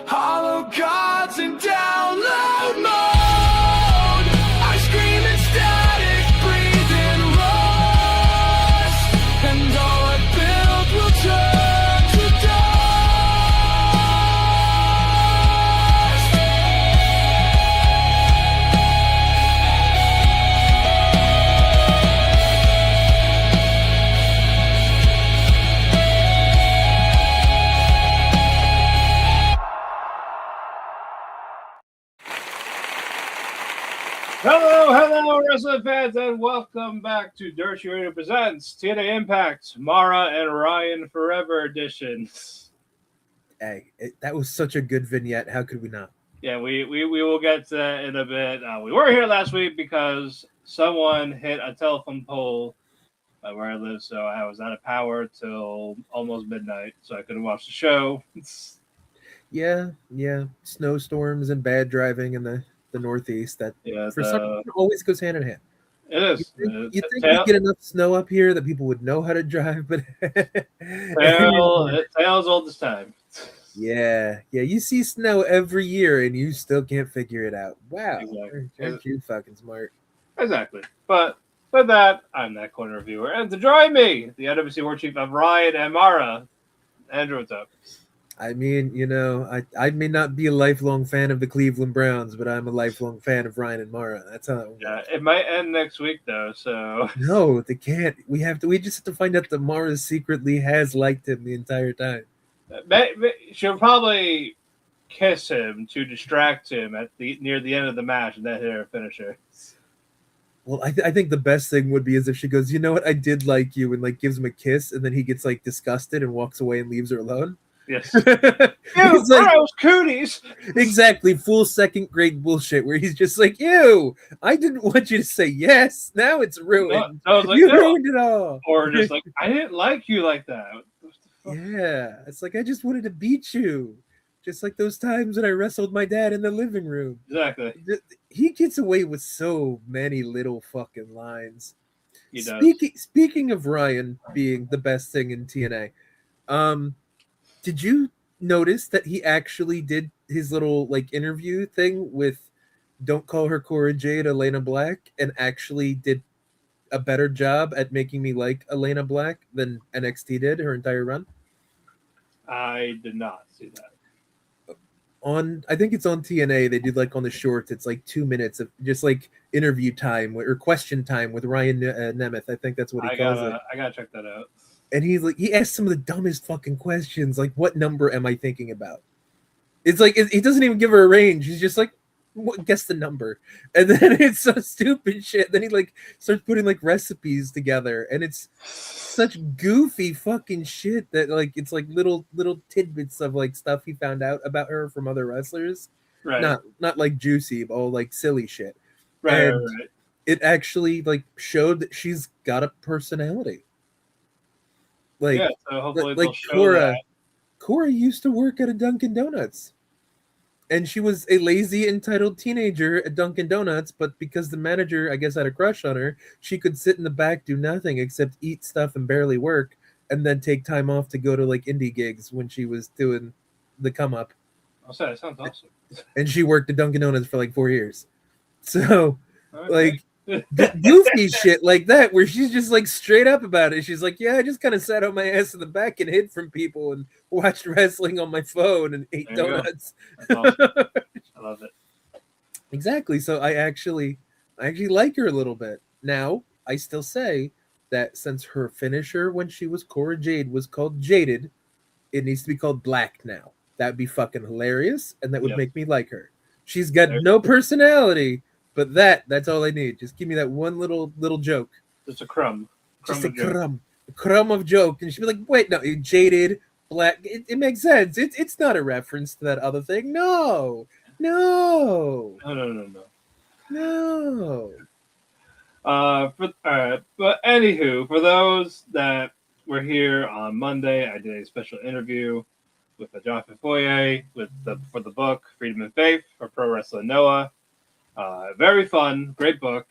Hollow gods in download mode. I scream in static, breathe in rust, and all I build will turn to dust. Hello, wrestling fans, and welcome back to Dirt Sheet Radio Presents TNA Impact, Mara and Ryan Forever editions. Hey, that was such a good vignette. How could we not? Yeah, we will get to that in a bit. We were here last week because someone hit a telephone pole where I live, so I was out of power till almost midnight, so I couldn't watch the show. Yeah. Snowstorms and bad driving in the Northeast. That for some reason always goes hand in hand. It is. You think we'd get enough snow up here that people would know how to drive, but tales old as time. Yeah. You see snow every year and you still can't figure it out. Wow, Exactly. aren't you fucking smart? Exactly. But with that, I'm that corner reviewer, and to join me, the NWC War Chief of Ryan and Mara, Andrew, what's up? I mean, I may not be a lifelong fan of the Cleveland Browns, but I'm a lifelong fan of Ryan and Mara. That's how it works. Yeah, it might end next week though, so No, they can't. We just have to find out that Mara secretly has liked him the entire time. she'll probably kiss him to distract him near the end of the match, and then hit her finisher. Well, I think the best thing would be is if she goes, you know what, I did like you, and like gives him a kiss, and then he gets like disgusted and walks away and leaves her alone. Yes. He's like, gross cooties. Exactly, full second grade bullshit where he's just like, ew, I didn't want you to say yes. Now it's ruined. No, I was like, you ruined it all. Or just like, I didn't like you like that. Yeah, it's like I just wanted to beat you. Just like those times when I wrestled my dad in the living room. Exactly. He gets away with so many little fucking lines. He does. Speaking of Ryan being the best thing in TNA, did you notice that he actually did his little like interview thing with Don't Call Her Cora Jade, Elena Black, and actually did a better job at making me like Elena Black than NXT did her entire run? I did not see that. I think it's on TNA. They did like on the shorts. It's like 2 minutes of just like interview time or question time with Ryan Nemeth. I think that's what he calls it. I gotta check that out. And he asked some of the dumbest fucking questions, like what number am I thinking about? It's like he doesn't even give her a range. He's just like, guess the number, and then it's so stupid shit. Then he like starts putting like recipes together, and it's such goofy fucking shit that like it's like little tidbits of like stuff he found out about her from other wrestlers, right? Not like juicy, but all like silly shit. Right. It actually like showed that she's got a personality. Like, yeah, so hopefully like Cora used to work at a Dunkin' Donuts. And she was a lazy, entitled teenager at Dunkin' Donuts, but because the manager, I guess, had a crush on her, she could sit in the back, do nothing except eat stuff and barely work, and then take time off to go to, like, indie gigs when she was doing the come-up. Oh, that sounds awesome. And she worked at Dunkin' Donuts for, like, 4 years. So, like, goofy shit like that, where she's just, like, straight up about it. She's like, yeah, I just kind of sat on my ass in the back and hid from people and watched wrestling on my phone and ate donuts. Awesome. I love it. Exactly. So I actually like her a little bit. Now, I still say that since her finisher when she was Cora Jade was called Jaded, it needs to be called Black now. That'd be fucking hilarious, and that would make me like her. She's got no personality, but that's all I need. Just give me that one little joke. Just a crumb. Just a crumb of joke. And she'd be like, wait, no, Jaded, Black. It makes sense. It's not a reference to that other thing. No. But anywho, for those that were here on Monday, I did a special interview with Jonathan Foyer for the book Freedom and Faith for Pro Wrestling Noah. Very fun, great book.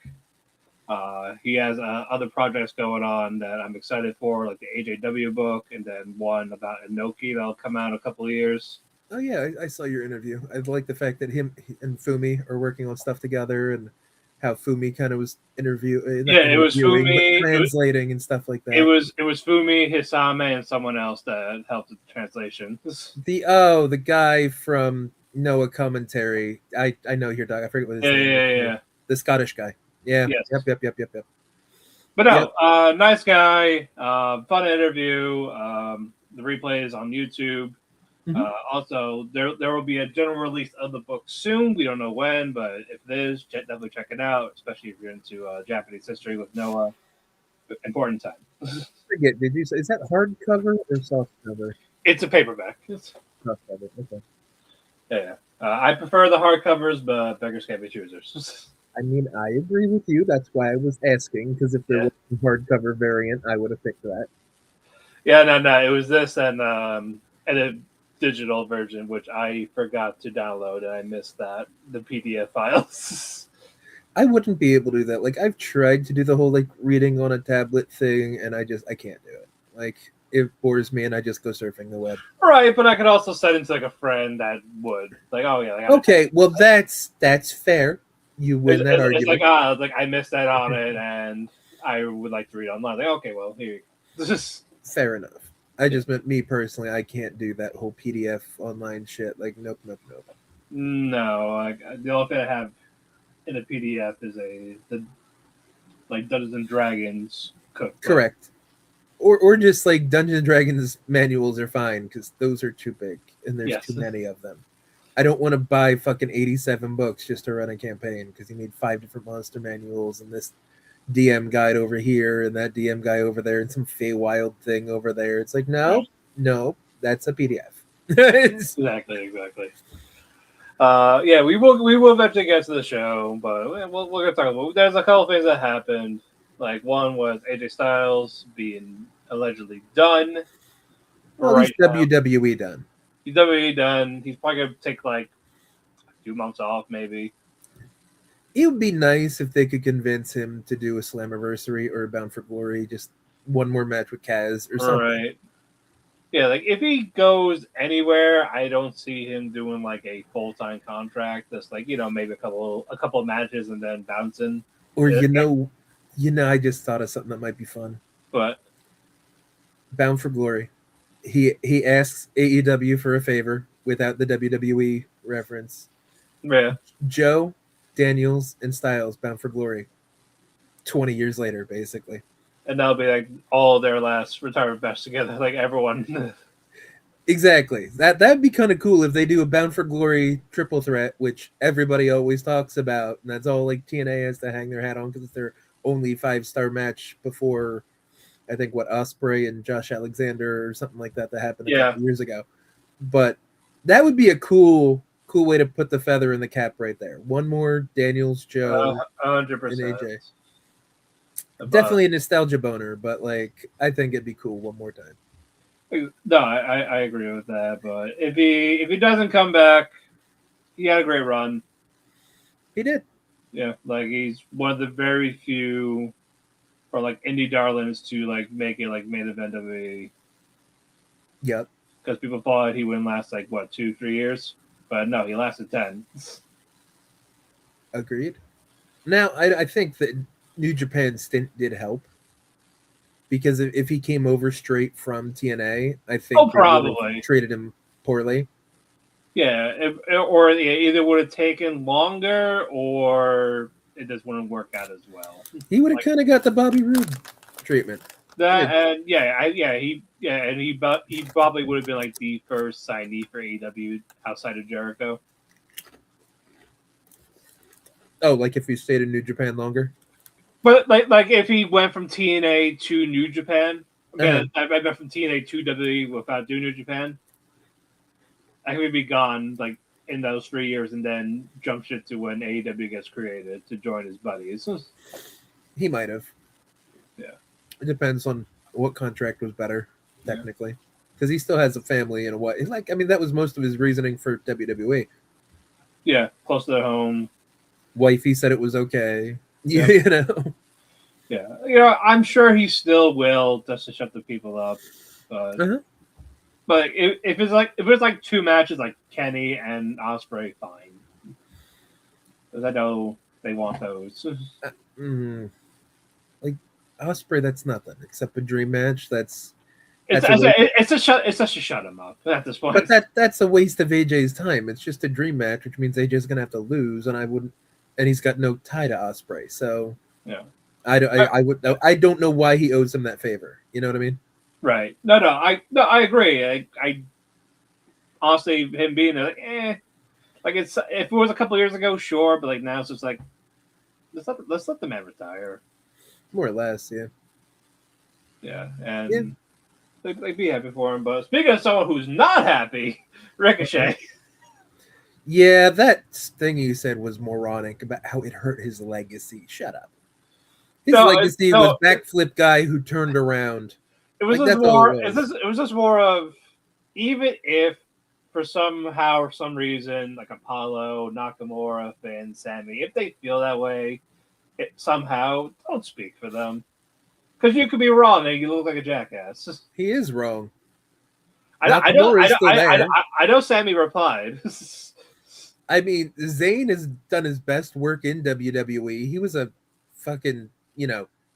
He has other projects going on that I'm excited for, like the AJW book, and then one about Inoki that'll come out in a couple of years. Oh yeah, I saw your interview. I like the fact that him and Fumi are working on stuff together, and how Fumi kind of was not Yeah, it was interviewing, but Fumi. translating and stuff like It that. was it was Fumi, Hisame, and someone else that helped with the translation. The guy from Noah Commentary. I know your dog. I forget what his Yeah, name yeah, is. yeah. The Scottish guy. Yeah. Yes. Yep. But no, Yep. nice guy. Fun interview. The replay is on YouTube. Mhm. Also, there will be a general release of the book soon. We don't know when, but if it is, definitely check it out, especially if you're into Japanese history with Noah. Important time. Forget. Did you say is that hardcover or soft cover? It's a paperback. Soft cover. Okay. Yeah. I prefer the hardcovers, but beggars can't be choosers. I mean, I agree with you. That's why I was asking, because if there Yeah. was a hardcover variant, I would have picked that. Yeah, no. It was this and a digital version, which I forgot to download, and I missed that the PDF files. I wouldn't be able to do that. Like I've tried to do the whole like reading on a tablet thing, and I can't do it. Like it bores me, and I just go surfing the web. Right, but I could also set into like a friend that would like, oh yeah, like, Okay, well that's fair. You win that it's argument. like I missed that on it, and I would like to read online. Like, okay, well here you go. This is Fair enough. I just meant me personally. I can't do that whole PDF online shit. Like nope. no. Like the only thing I have in a PDF is the like Dungeons and Dragons cookbook. Correct. Or just like Dungeons and Dragons manuals are fine because those are too big and there's too many of them. I don't want to buy fucking 87 books just to run a campaign because you need 5 different monster manuals and this DM guide over here and that DM guy over there and some Feywild thing over there. It's like no, that's a PDF. Exactly. Yeah, we will eventually get to the show, but we're gonna talk about. There's a couple things that happened. Like one was AJ Styles being allegedly done. Well, Right he's WWE done. He's WWE done. He's probably gonna take like a few months off, maybe. It would be nice if they could convince him to do a Slammiversary or a Bound for Glory, just one more match with Kaz or something. Right. Yeah, like if he goes anywhere, I don't see him doing like a full-time contract. Just like maybe a couple of matches and then bouncing. Or I just thought of something that might be fun. But Bound for Glory. He asks AEW for a favor without the WWE reference. yeah, Joe, Daniels, and Styles Bound for Glory. 20 years later, basically. and that'll be like all their last retirement match together, like everyone. Exactly. That'd be kind of cool if they do a Bound for Glory triple threat, which everybody always talks about, and that's all like TNA has to hang their hat on because it's their only 5-star match before, I think, Ospreay and Josh Alexander or something like that happened a couple years ago. But that would be a cool way to put the feather in the cap right there. One more Daniels, Joe, 100%. and AJ. Definitely a nostalgia boner, but like I think it'd be cool one more time. No, I agree with that. But if he doesn't come back, he had a great run. He did. Yeah, like he's one of the very few, or like indie darlings to like make it like main event of a. Yep. Because people thought he wouldn't last like 2-3 years, but no, he lasted 10. Agreed. Now I think that New Japan stint did help. Because if he came over straight from TNA, I think probably treated him poorly. Yeah, or either would have taken longer, or it just wouldn't work out as well. He would have kind of got the Bobby Roode treatment. And he probably would have been like the first signee for AEW outside of Jericho. Oh, like if he stayed in New Japan longer. But like if he went from TNA to New Japan, I went from TNA to WWE without doing New Japan, I think he'd be gone like in those 3 years, and then jump ship to when AEW gets created to join his buddies. He might have. Yeah, it depends on what contract was better, technically, because he still has a family and a wife. Like, I mean, that was most of his reasoning for WWE. Yeah, close to their home. Wifey said it was okay. Yeah. You know. Yeah, I'm sure he still will just to shut the people up. But But if it's like two matches like Kenny and Ospreay, fine. Because I know they want those. Like Ospreay, that's nothing except a dream match. It's just to shut him up at this point. But that's a waste of AJ's time. It's just a dream match, which means AJ's gonna have to lose, and he's got no tie to Ospreay. So yeah, I don't know why he owes him that favor. You know what I mean? Right. No, I agree. I honestly, him being there, like it's if it was a couple years ago, sure, but like now it's just like let's let the man retire. More or less, yeah. Yeah, and they'd be happy for him. But speaking of someone who's not happy, Ricochet. Yeah, that thing you said was moronic about how it hurt his legacy. Shut up. His legacy was backflip guy who turned around. It was just more. It was just more of even if for somehow or some reason like Apollo, Nakamura, Finn, Sammy, if they feel that way, somehow don't speak for them because you could be wrong and you look like a jackass. He is wrong. I know. Sammy replied. I mean, Zayn has done his best work in WWE. He was a fucking,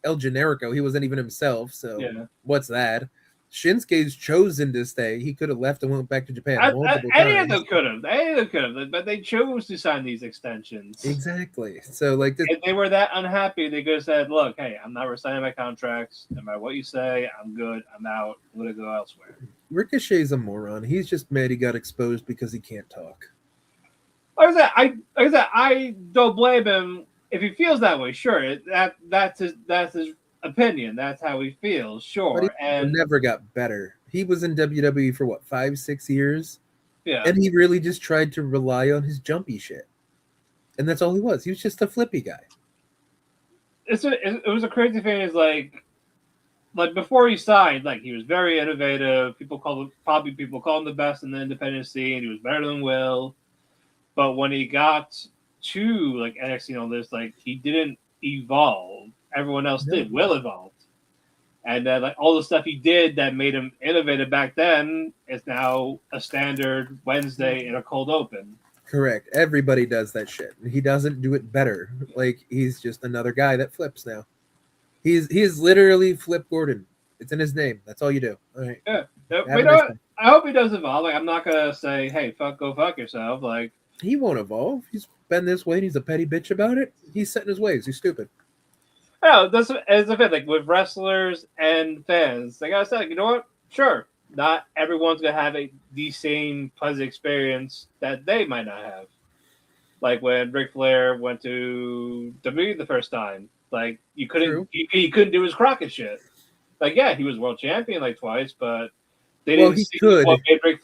El Generico. He wasn't even himself. So what's that? Shinsuke's chosen to stay. He could have left and went back to Japan multiple times. Any of them could have. But they chose to sign these extensions. Exactly. So like, if they were that unhappy, they could have said, "Look, hey, I'm not resigning my contracts. No matter what you say, I'm good. I'm out. I'm gonna go elsewhere." Ricochet's a moron. He's just mad he got exposed because he can't talk. Like I said, I don't blame him if he feels that way. Sure, that's his opinion. That's how he feels. Sure, but he never got better. He was in WWE for what 5-6 years. Yeah, and he really just tried to rely on his jumpy shit, and that's all he was. He was just a flippy guy. It was a crazy thing. Is like before he signed, like he was very innovative. People call him the best in the independent scene. He was better than Will. But when he got to like NXT and all this, like he didn't evolve. Everyone else did. Will evolved, and then like all the stuff he did that made him innovative back then is now a standard Wednesday in a cold open. Correct. Everybody does that shit. He doesn't do it better. Like he's just another guy that flips now. He's literally Flip Gordon. It's in his name. That's all you do. All right. Yeah. I hope he does evolve. Like I'm not gonna say, hey, go fuck yourself. Like. He won't evolve. He's been this way and he's a petty bitch about it. He's set in his ways. He's stupid. No, that's the thing. Like with wrestlers and fans, like I said, you know what? Sure, not everyone's gonna have the same pleasant experience that they might not have. Like when Ric Flair went to WWE the first time, like you couldn't do his Crockett shit. Like yeah, he was world champion like twice, but. They didn't see what made Ric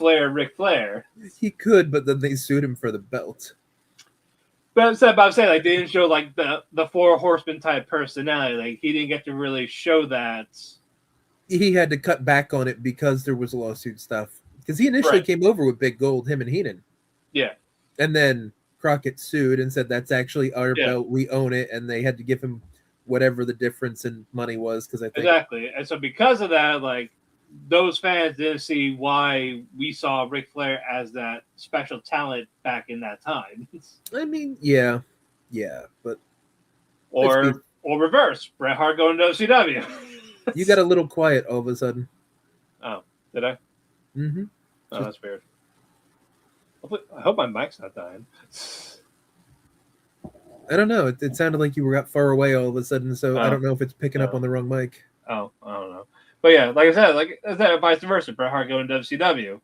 Flair. He could, but then they sued him for the belt. But I'm saying like they didn't show like the Four Horsemen type personality. Like he didn't get to really show that. He had to cut back on it because there was lawsuit stuff. Because he initially came over with Big Gold, him and Heenan. Yeah. And then Crockett sued and said that's actually our belt. We own it, and they had to give him whatever the difference in money was. Because I think exactly, and so because of that, like. Those fans didn't see why we saw Ric Flair as that special talent back in that time. I mean, yeah, but or reverse, Bret Hart going to WCW. You got a little quiet all of a sudden. Oh, did I? Mm-hmm. Oh, that's weird. I hope my mic's not dying. I don't know. It sounded like you got far away all of a sudden, so I don't know if it's picking up on the wrong mic. Oh, I don't know. But yeah, like I said, vice versa. Bret Hart going to WCW.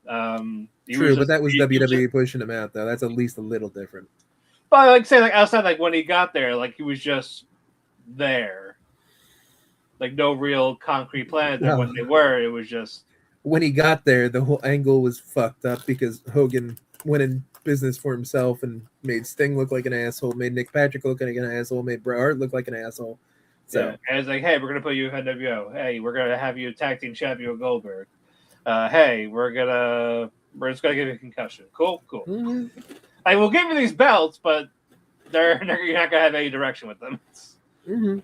True, but that was WWE pushing him out, though. That's at least a little different. But like say, like outside, like when he got there, like he was just there. Like no real concrete plans. And when they were, it was just when he got there, the whole angle was fucked up because Hogan went in business for himself and made Sting look like an asshole, made Nick Patrick look like an asshole, made Bret Hart look like an asshole. So yeah. And it's like, hey, we're gonna put you in NWO. Hey, we're gonna have you tag team champion with Goldberg. Hey, we're just gonna give you a concussion. Cool. Mm-hmm. Like we'll give you these belts, but you're not gonna have any direction with them. Mm-hmm.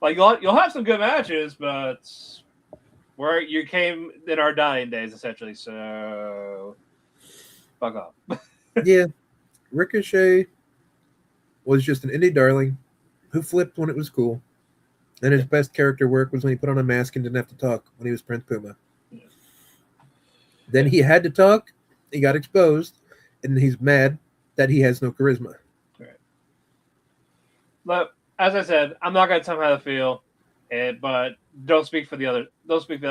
Like you'll have some good matches, but you came in our dying days essentially. So fuck off. Yeah, Ricochet was just an indie darling who flipped when it was cool. And his best character work was when he put on a mask and didn't have to talk when he was Prince Puma. Yeah. Then he had to talk, he got exposed, and he's mad that he has no charisma. Right. But as I said, I'm not gonna tell him how to feel, but don't speak for the other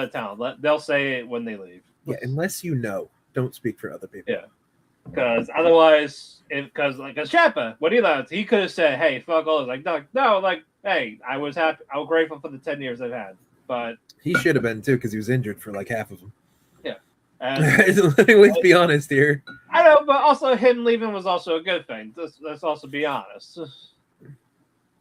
talent. They'll say it when they leave. Yeah, unless you know, don't speak for other people. Yeah. Because otherwise, because Ciampa, when he left, he could have said, "Hey, fuck all this." Like, no, like, hey, I was happy, I was grateful for the 10 years I've had, but He should have been too, because he was injured for like half of them. yeah. And Let's be honest here. I know, but also him leaving was also a good thing. Let's also be honest.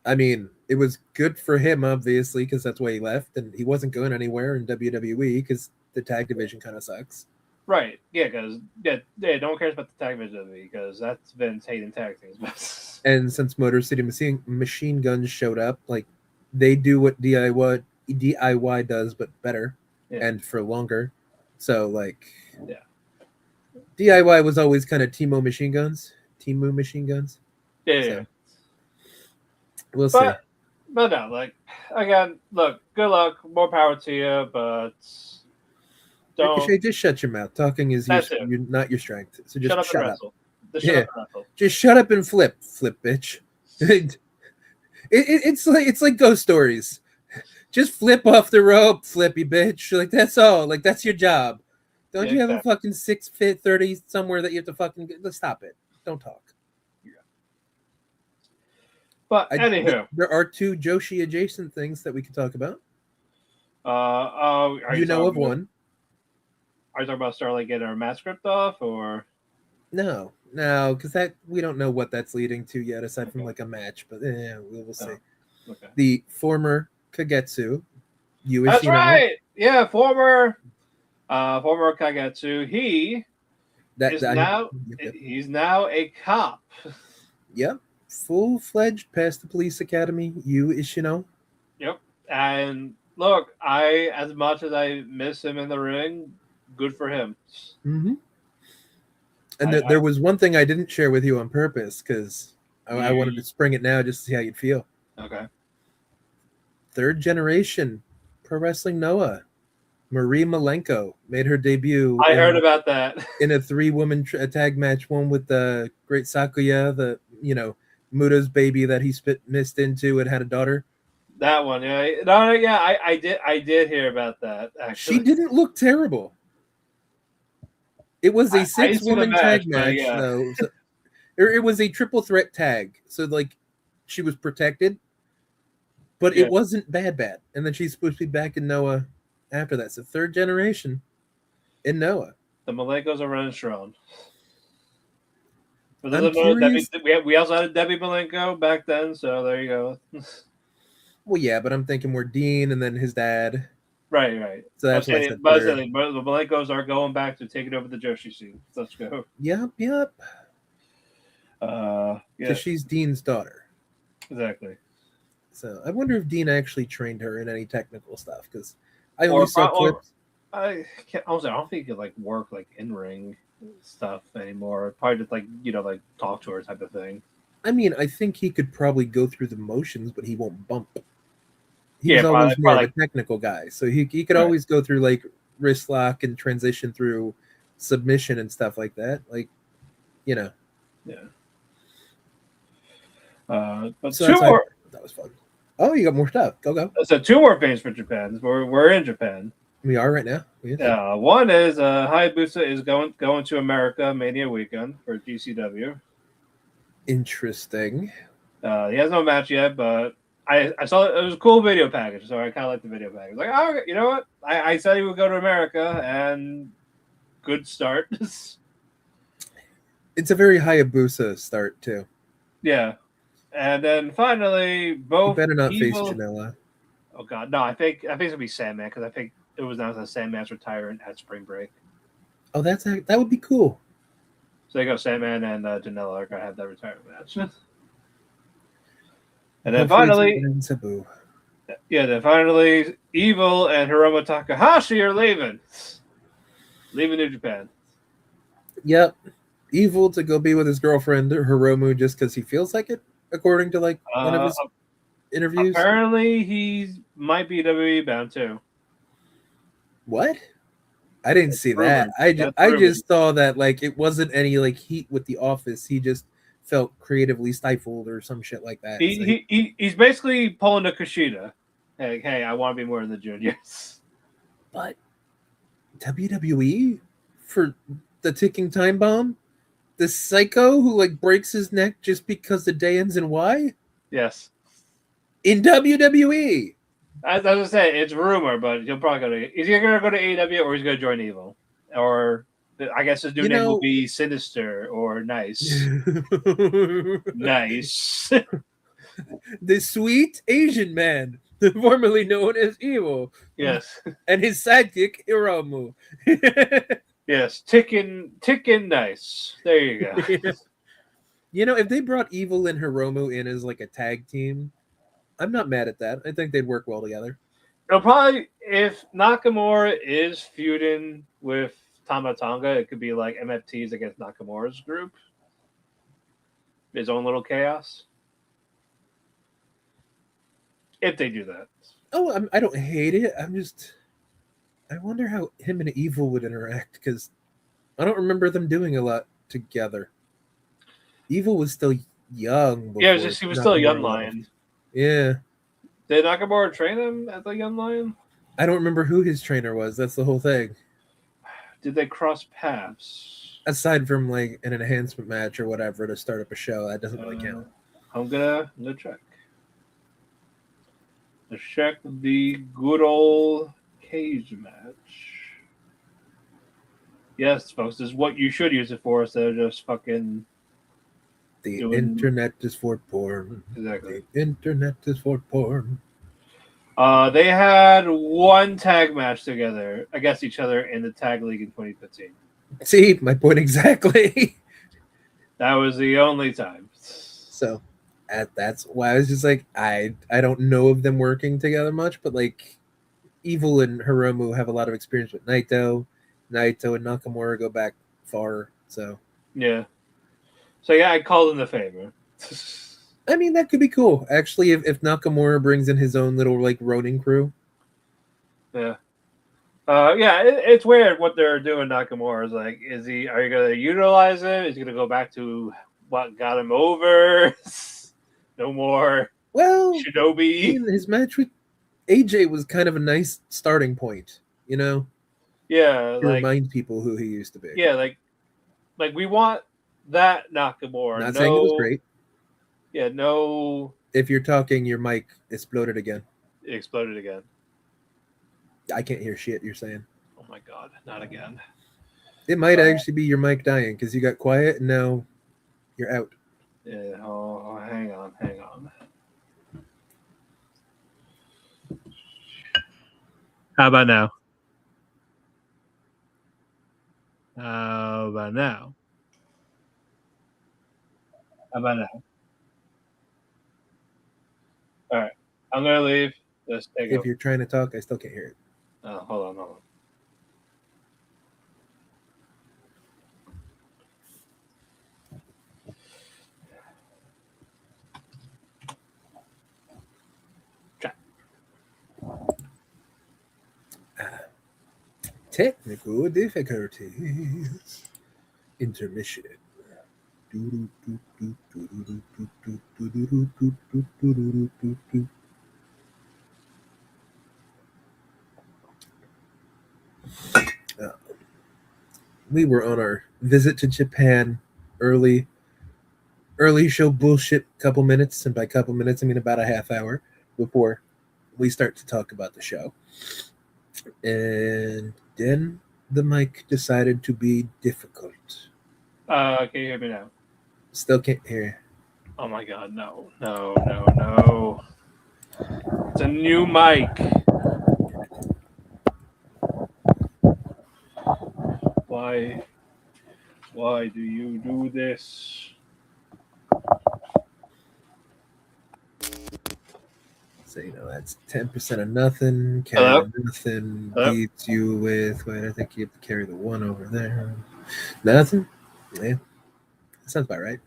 I mean, it was good for him, obviously, because that's why he left, and he wasn't going anywhere in WWE because the tag division kind of sucks. Right? Yeah, because no one cares about the tag division because that's Vince hating tag teams. And since Motor City Machine Guns showed up, like they do what DIY does, but better and for longer. So like, yeah, DIY was always kind of Teemu Machine Guns. Yeah. So, we'll see. But no, like again, look, good luck, more power to you, but don't. Ricochet, just shut your mouth. Talking is not your strength. So just shut up. Just shut up and flip, bitch. It's like ghost stories. Just flip off the rope, flippy bitch. Like that's all. Like that's your job. Don't you have a fucking 6'30" somewhere that you have to fucking let's stop it. Don't talk. But anywho, there are two Joshi adjacent things that we could talk about. Are you know of one? Are you talking about Starlight getting her mask ripped off, or no, because that we don't know what that's leading to yet, aside from like a match. But we'll see. Okay. The former Kagetsu, that's right. Yeah, former Kagetsu. He's now a cop. Yep. Full-fledged past the police academy, Ishino. Yep. And look, as much as I miss him in the ring, good for him. Mm-hmm. And there was one thing I didn't share with you on purpose because I wanted to spring it now just to see how you'd feel. Okay. Third generation pro wrestling Noah. Marie Malenko made her debut. I heard about that. In a 3-woman tag match, one with the great Sakuya, Muta's baby that he missed into and had a daughter. That one, yeah. No, yeah, I did hear about that, actually. She didn't look terrible. It was a 6-woman tag match, though. So, it was a triple threat tag. So, like, she was protected, but it wasn't bad. And then she's supposed to be back in Noah after that. So, third generation in Noah. The Malenkos are running strong. We also had a Debbie Malenko back then, so there you go. Well, yeah, but I'm thinking more Dean and then his dad. Right. So that's why the Malenkos are going back to taking over the Joshi scene. Let's go. Yep. Because she's Dean's daughter. Exactly. So I wonder if Dean actually trained her in any technical stuff because I only saw clips. I don't think you could work in ring stuff anymore. Probably just like talk to her type of thing. I mean, I think he could probably go through the motions, but he won't bump. He's always more of a technical guy, so he could always go through wrist lock and transition through submission and stuff like that. Yeah. But so that was fun. Oh, you got more stuff. Go. So 2 more things for Japan. We're in Japan. We are right now. Yeah. One is Hayabusa is going to America Mania weekend for GCW. Interesting. He has no match yet, but I saw it was a cool video package, so I kind of like the video package. Like, oh, you know what? I said he would go to America, and good start. It's a very Hayabusa start too. Yeah, and then finally both. You better not face Janela. Oh God, no! I think it's gonna be Sandman because I think it was announced that Sandman's retiring at spring break. Oh, that would be cool. So they go Sandman and Janela are gonna have that retirement match. And then finally, Yeah, then finally, Evil and Hiromu Takahashi are leaving. Leaving New Japan. Yep. Evil to go be with his girlfriend, Hiromu, just because he feels like it, according to like one of his interviews. Apparently, he might be WWE bound too. What? I didn't see that. rumored. I just saw that like it wasn't any like heat with the office. He just felt creatively stifled or some shit like that. He's basically pulling the Kushida. Hey, I want to be more in the juniors. But WWE for the ticking time bomb, the psycho who like breaks his neck just because the day ends in Y Yes. in WWE. As I was saying, it's rumor, but he'll probably go to. Is he going to go to AEW or he's going to join Evil? Or I guess his new name will be Sinister or Nice. Nice. The sweet Asian man, formerly known as Evil. Yes. And his sidekick, Hiromu. Yes, ticking Nice. There you go. Yeah. You know, if they brought Evil and Hiromu in as like a tag team, I'm not mad at that. I think they'd work well together. It'll probably, if Nakamura is feuding with Tama Tonga, it could be like MFTs against Nakamura's group. His own little chaos. If they do that. Oh, I don't hate it. I wonder how him and Evil would interact because I don't remember them doing a lot together. Evil was still young. Yeah, he was still a young lion. Yeah. Did Nakamura train him as a young lion? I don't remember who his trainer was. That's the whole thing. Did they cross paths? Aside from like an enhancement match or whatever to start up a show, that doesn't really count. I'm gonna check. Let's check the good old cage match. Yes, folks, this is what you should use it for instead of just fucking. The internet is for porn. Exactly. The internet is for porn. They had one tag match together against each other in the tag league in 2015. See, my point exactly. That was the only time. So that's why I was just like, I don't know of them working together much, but like Evil and Hiromu have a lot of experience with Naito. Naito and Nakamura go back far. So yeah. So yeah, I called in the favor. I mean, that could be cool. Actually, if Nakamura brings in his own little like Ronin crew. Yeah. It's weird what they're doing. Nakamura is like, are you going to utilize him? Is he going to go back to what got him over? No more. Well, Shinobi. I mean, his match with AJ was kind of a nice starting point, you know? Yeah. To remind people who he used to be. Yeah, like we want that Nakamura. Not saying it was great. Yeah, no. If you're talking, your mic exploded again. It exploded again. I can't hear shit you're saying. Oh my god, not again. It might actually be your mic dying because you got quiet and now you're out. Yeah, hang on. How about now? How about now? All right, I'm gonna leave. Let's take If you're trying to talk, I still can't hear it. Oh, hold on. Technical difficulties. Intermission. We were on our visit to Japan early show bullshit couple minutes, and by couple minutes I mean about a half hour before we start to talk about the show. And then the mic decided to be difficult. Can you hear me now? Still can't hear. Oh my god, no. It's a new mic. Why do you do this? So, that's 10% of nothing. Hello? Carry nothing Hello? beats you with. Wait, I think you have to carry the 1 over there. Nothing? Yeah. That sounds about right.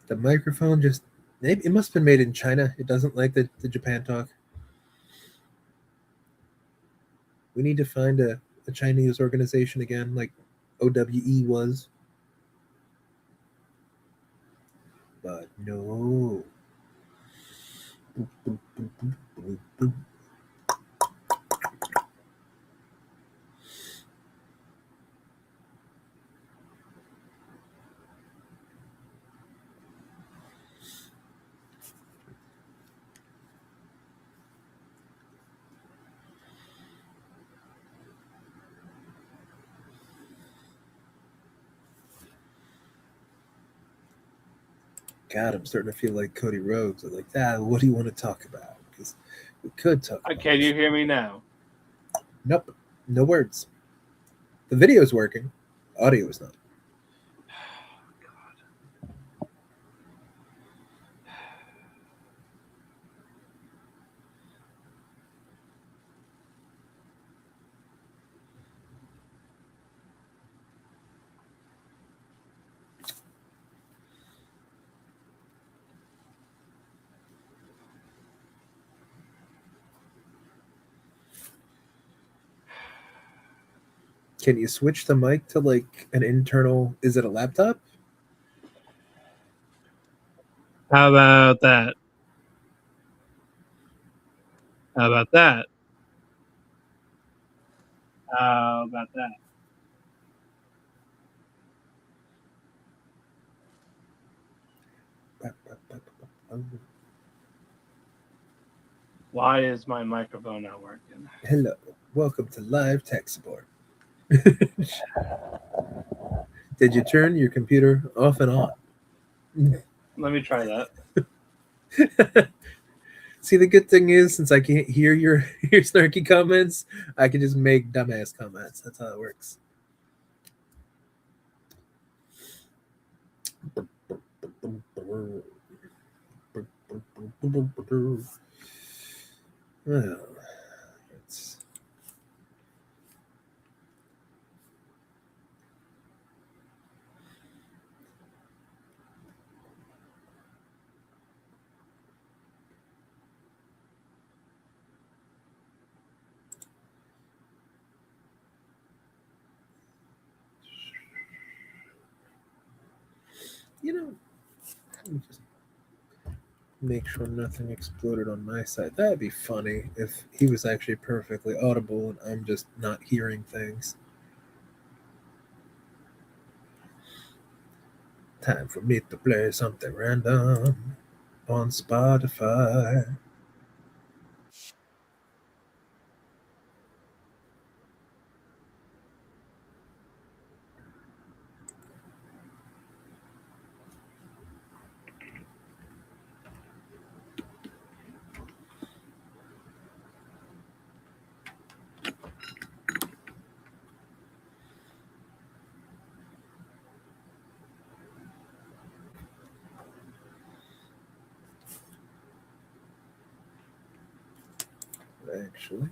The microphone just. Maybe it must have been made in China. It doesn't like the Japan talk. We need to find a Chinese organization again, like OWE was. But no. Boop, boop, boop, boop, boop, boop. God, I'm starting to feel like Cody Rhodes. I'm like, what do you want to talk about? Because we could talk about Can you hear me now? Nope. No words. The video is working. Audio is not. Can you switch the mic to like an internal? Is it a laptop? How about that? How about that? How about that? Why is my microphone not working? Hello. Welcome to live tech support. Did you turn your computer off and on? Let me try that. See, the good thing is, since I can't hear your snarky comments, I can just make dumbass comments. That's how it works. Well, it's let me just make sure nothing exploded on my side. That'd be funny if he was actually perfectly audible and I'm just not hearing things. Time for me to play something random on Spotify. Actually,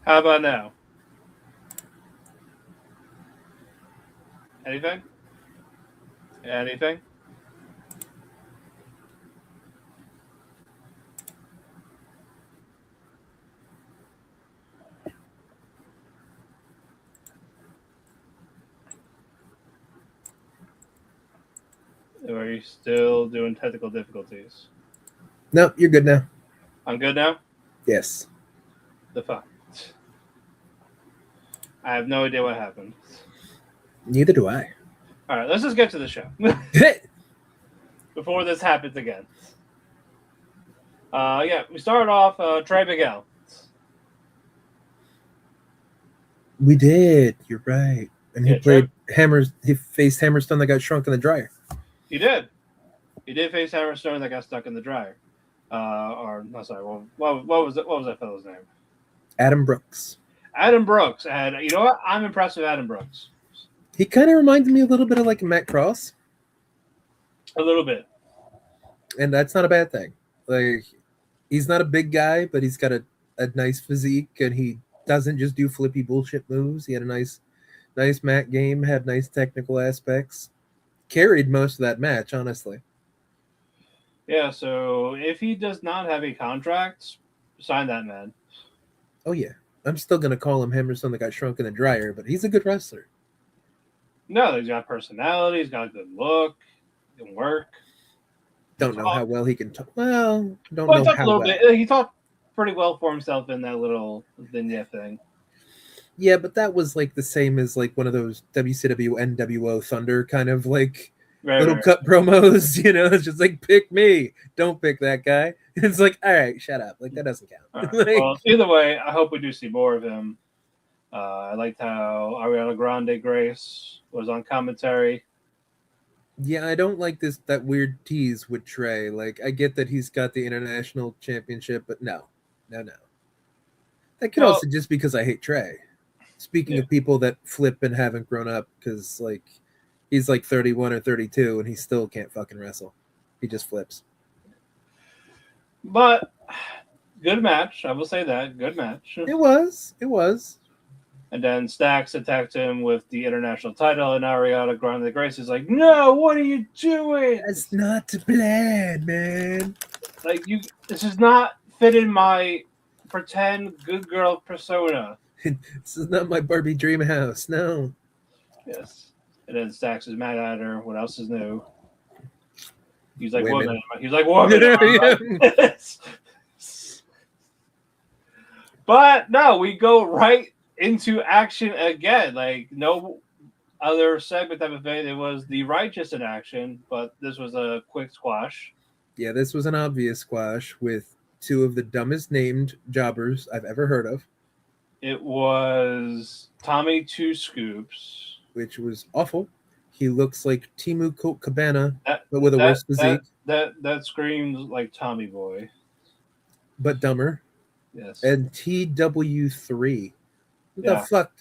How about now? Anything? Anything? Or are you still doing technical difficulties? no, you're good now. I'm good now? Yes. The fuck? I have no idea what happened. Neither do I. All right, let's just get to the show before this happens again. We started off Trey Miguel. We did. You're right. And he Yeah, played Hammers. He faced Hammerstone that got shrunk in the dryer. He did. He did face Hammerstone that got stuck in the dryer. What was it? What was that fellow's name? Adam Brooks. Adam Brooks. And you know what? I'm impressed with Adam Brooks. He kind of reminds me a little bit of like Matt Cross, A little bit. and that's not a bad thing. Like, he's not a big guy, but he's got a nice physique, and he doesn't just do flippy bullshit moves. He had a nice mat game, had nice technical aspects, carried most of that match, honestly. Yeah, so if he does not have a contract, sign that man. Oh yeah, I'm still gonna call him Henderson that got shrunk in the dryer, but he's a good wrestler. No, he's got personality. He's got a good look. He can work. Don't know how well he can talk. Well, don't Well, he know talked a how little well. bit. He talked pretty well for himself in that little vignette thing. Yeah, but that was like the same as like one of those WCW NWO Thunder kind of like Right, little right. cut promos. You know, it's just like pick me, don't pick that guy. It's like, all right, shut up. Like that doesn't count. All right. Like, Well, either way, I hope we do see more of him. I liked how Ariana Grande Grace was on commentary. yeah, I don't like that weird tease with Trey. Like, I get that he's got the international championship, but no. That could Well- also just because I hate Trey. Speaking of people that flip and haven't grown up, because like he's like 31 or 32 and he still can't fucking wrestle. He just flips. But good match. I will say that. Good match. It was. And then Stax attacked him with the international title, and Ariana Grande Grace is like, "No, what are you doing? That's not the plan, man. Like this is not fitting my pretend good girl persona." This is not my Barbie dream house. No. Yes. And then Stax is mad at her. What else is new? He's like, Women. woman. He's like, woman. But no, we go right into action again. Like, no other segment type of thing. It was the Righteous in action, but this was a quick squash. Yeah, this was an obvious squash with two of the dumbest named jobbers I've ever heard of, It was Tommy Two Scoops. which was awful. He looks like Timu Colt Cabana, That- but with a worse physique, That screams like Tommy Boy. but dumber. Yes. And TW3. Who Yeah. the fuck?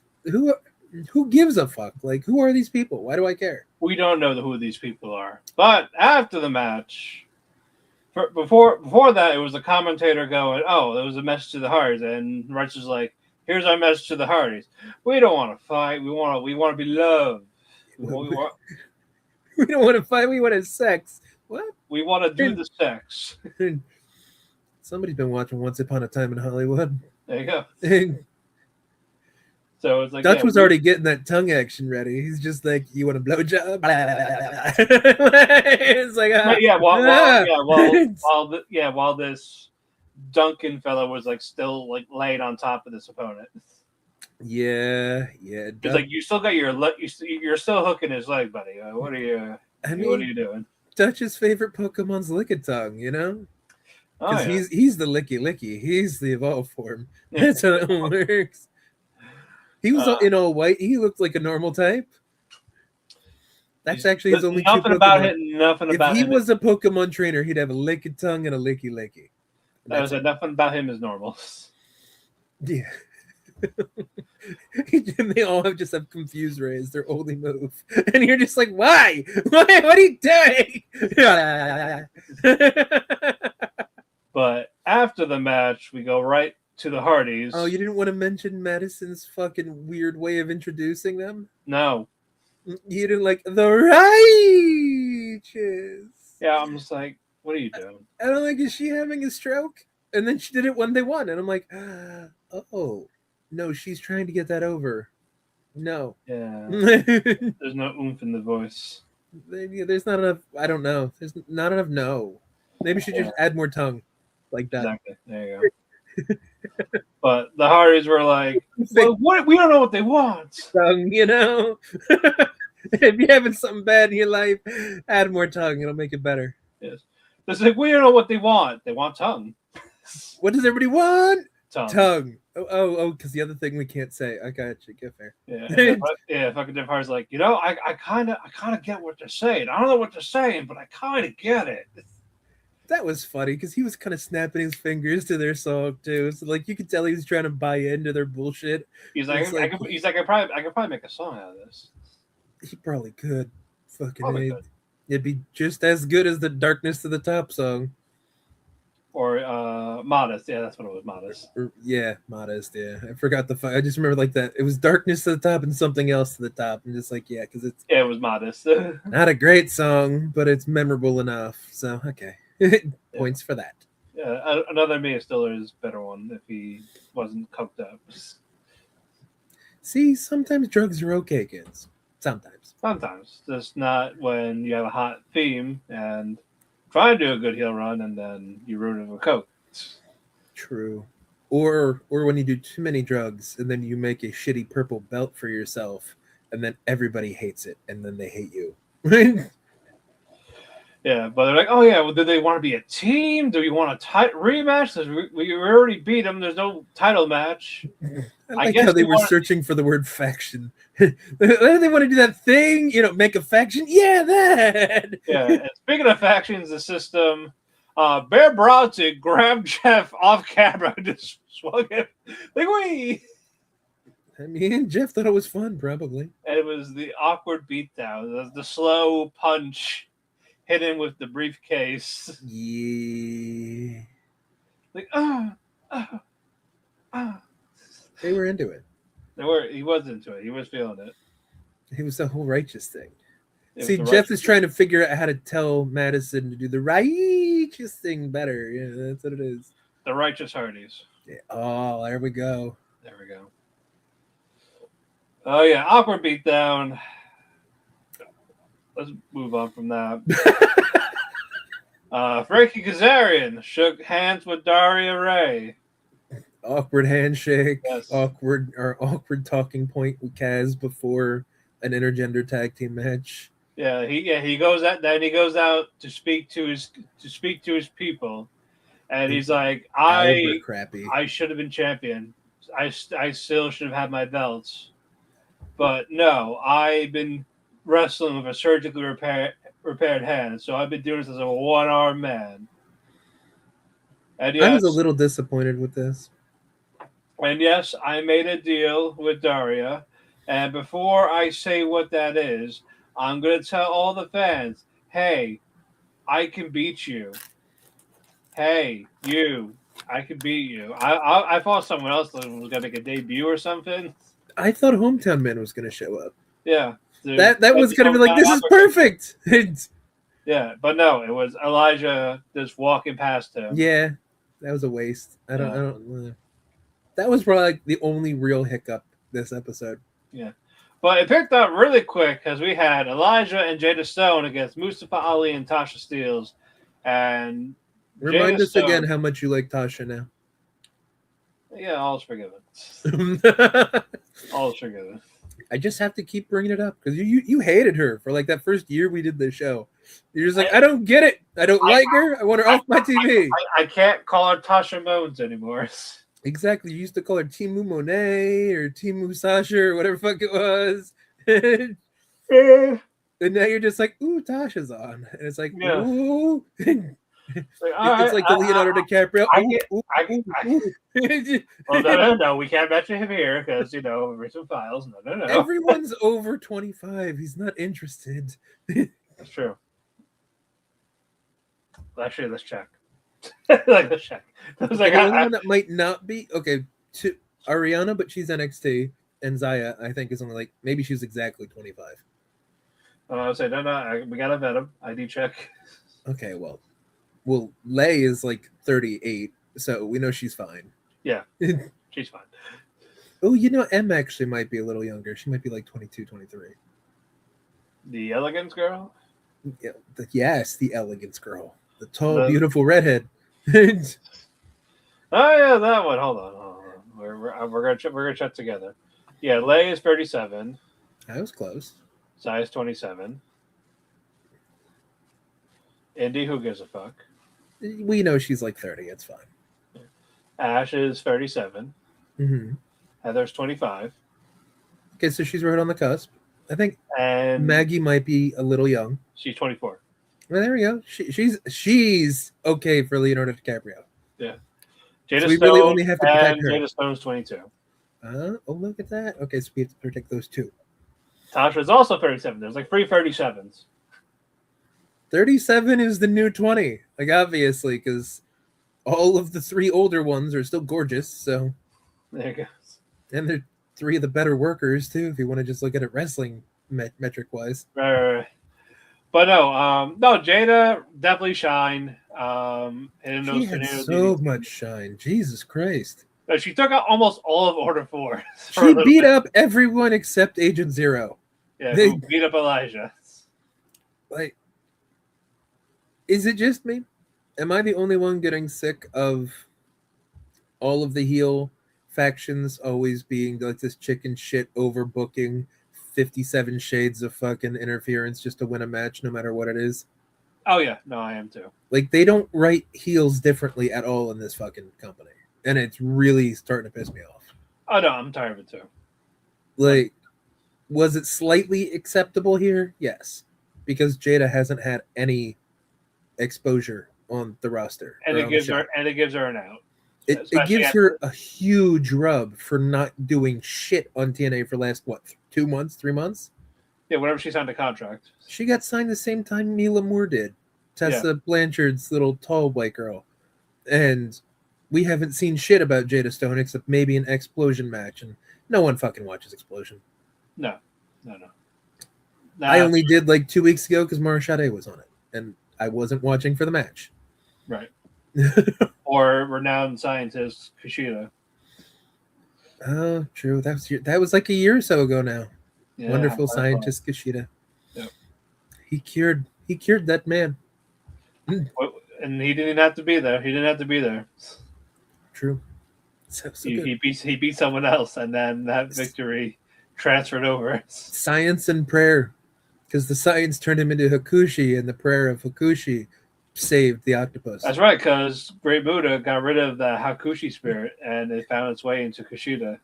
Who gives a fuck? Like, who are these people? Why do I care? We don't know who these people are. But after the match, before that, it was a commentator going, "Oh, there was a message to the Hardys," and Righteous was like, "Here's our message to the Hardys. We don't want to fight. We want to be loved. We want We don't want to fight. We want to have sex. What? to do the sex." Somebody's been watching Once Upon a Time in Hollywood. There you go. Dutch So it's like was already getting that tongue action ready. He's just like, "You want a blowjob?" It's like, while this Duncan fellow was like still like laying on top of this opponent. yeah. He's like, you still got you're still hooking his leg, buddy. What are you? I What are mean, you doing? Dutch's favorite Pokemon's Lickitung, you know, Oh, because yeah. he's the Licky. He's the evolved form. Yeah. That's how it works. He was in all white. He looked like a normal type. That's actually his only two nothing about Pokemon. it. Nothing If about he him. was a Pokemon trainer, he'd have a Lickitung and a Licky. I was like, nothing about him is normal. Yeah. And they all just have confused rays, their only move. And you're just like, why? What are you doing? But after the match, we go right to the Hardys. Oh, you didn't want to mention Madison's fucking weird way of introducing them? No. You didn't like the Righteous. Yeah, I'm just like, what are you doing? I don't like, is she having a stroke? And then she did it when they won. And I'm like, oh, no, she's trying to get that over. No. Yeah. There's There's no oomph in the voice. not enough. I don't know. There's not enough. No. Maybe she should just add more tongue like that. Exactly. There you go. But the Hardys were like, well, what? We don't know what they want. Tongue, you know? If you're having something bad in your life, add more tongue. It'll make it better. Yes. It's like, we don't know what they want. They want tongue. What does everybody want? Tongue. Tongue. Oh, because the other thing we can't say. I got you. Get fair. Yeah. Fucking Jeff Hardy's like, I kind of get what they're saying. I don't know what they're saying, but I kind of get it. That was funny because he was kind of snapping his fingers to their song too. So like you could tell he was trying to buy into their bullshit. He's like, It's like- I could probably make a song out of this. He probably could. Fucking Probably A. could. It'd be just as good as the Darkness to the Top song. Or Modest. Yeah, that's what it was. Modest. Or, yeah, Modest. Yeah, I forgot the. I just remember like that. It was Darkness to the Top and something else to the top, and just like because it's Yeah, it was Modest. not a great song, but it's memorable enough. So okay, points for that. Yeah, another Mia Stiller's better one if he wasn't coked up. See, sometimes drugs are okay, kids. Sometimes, just not when you have a hot theme and try to do a good heel run and then you ruin it with coke. True. Or when you do too many drugs and then you make a shitty purple belt for yourself and then everybody hates it and then they hate you. Yeah, but they're like, oh yeah, well, do they want to be a team? Do we want a rematch? Because we already beat them. There's no title match. I like how they were searching for the word faction. They want to do that thing, make a faction. Yeah, that. Yeah. And speaking of factions, the system, Bear Bronson grabbed Jeff off camera and just swung him like wee. I mean, Jeff thought it was fun, probably. And it was the awkward beatdown, the slow punch hit him with the briefcase. Yeah. Like, They were into it. He was into it. He was feeling it. It was the whole righteous thing. See, Jeff is trying to figure out how to tell Madison to do the righteous thing better. Yeah, that's what it is. The righteous Hardys. Yeah. Oh, there we go. There we go. Oh, yeah. Awkward beatdown. Let's move on from that. Frankie Kazarian shook hands with Daria Rae. Awkward handshake. Yes. Awkward talking point with Kaz before an intergender tag team match. Yeah, he goes out. Then he goes out to speak to his people, and he's like, I should have been champion. I still should have had my belts, but no, I've been wrestling with a surgically repaired hand, so I've been doing this as a one-armed man. And yes, I was a little disappointed with this. And yes, I made a deal with Daria, and before I say what that is, I'm going to tell all the fans, hey, I can beat you. Hey, you, I can beat you. I thought someone else was going to make a debut or something. I thought Hometown Man was going to show up. Yeah. That was going to be like, this is perfect. Yeah, but no, it was Elijah just walking past him. Yeah, that was a waste. I don't that was probably like the only real hiccup this episode. Yeah. But it picked up really quick because we had Elijah and Jada Stone against Mustafa Ali and Tasha Steelz. And remind us again how much you like Tasha now. Yeah, all's forgiven. All's forgiven. I just have to keep bringing it up because you hated her for like that first year we did the show. You're just like, I don't get it. I don't like her. I want her off my TV. I can't call her Tasha Mones anymore. Exactly. You used to call her Timu Monet or Timu Sasha or whatever fuck it was. And now you're just like, ooh, Tasha's on. And it's like, ooh. It's like the Leonardo DiCaprio. Well, no, we can't mention him here because, recent files. No. Everyone's over 25. He's not interested. That's true. Actually, let's check. Let's check. I was like, the only one that might not be to Ariana, but she's NXT, and Zaya, I think, is only like maybe she's exactly 25. I would say no. We gotta vet him. ID check. Okay, well, Lay is like 38, so we know she's fine. Yeah, she's fine. Oh, M actually might be a little younger. She might be like 22, 23. The Elegance girl. Yeah, the Elegance girl, the tall, beautiful redhead. Oh yeah, that one. Hold on. We're gonna check together. Yeah, Lay is 37. I was close. Size 27. Indi, who gives a fuck? We know she's like 30. It's fine. Ash is 37. Mm-hmm. Heather's 25. Okay, so she's right on the cusp. I think and Maggie might be a little young. She's 24. Well, there we go. She's okay for Leonardo DiCaprio. Yeah. Jada so we Stone really only have to protect her. Jada Stone's 22. Oh, look at that. Okay, so we have to protect those two. Tasha is also 37. There's like 337s. 37 is the new 20. Like, obviously, because all of the 3 older ones are still gorgeous. So, There you go. and they're 3 of the better workers too. If you want to just look at it wrestling metric wise. Right. But no, Jada definitely shined. In She those had tornado so DDTs. much shine. Jesus Christ. No, she took out almost all of Order 4. She beat up everyone except Agent Zero. Yeah, They- who beat up Elijah. Like, is it just me? Am I the only one getting sick of all of the heel factions always being like this chicken shit overbooking 57 shades of fucking interference just to win a match no matter what it is? Oh yeah, no, I am too. Like, they don't write heels differently at all in this fucking company. And it's really starting to piss me off. Oh no, I'm tired of it too. Like, was it slightly acceptable here? Yes. Because Jada hasn't had any exposure on the roster. And or it on gives the show. her an out. It Especially gives after- her a huge rub for not doing shit on TNA for last, 2 months, 3 months? Yeah, whenever she signed a contract. She got signed the same time Mila Moore did. Tessa Blanchard's little tall white girl. And we haven't seen shit about Jada Stone except maybe an Explosion match. And no one fucking watches Explosion. No. I only did like 2 weeks ago because Mara Sade was on it. And I wasn't watching for the match. Right. Or renowned scientist Kushida. Oh, true. That was like a year or so ago now. Yeah, Wonderful scientist Kushida. Yep. He cured that man. And he didn't have to be there. True. So good. He beat someone else, and then that victory transferred over. Science and prayer. Because the science turned him into Hakushi, and the prayer of Hakushi saved the octopus. That's right, because Great Buddha got rid of the Hakushi spirit, and it found its way into Kushida.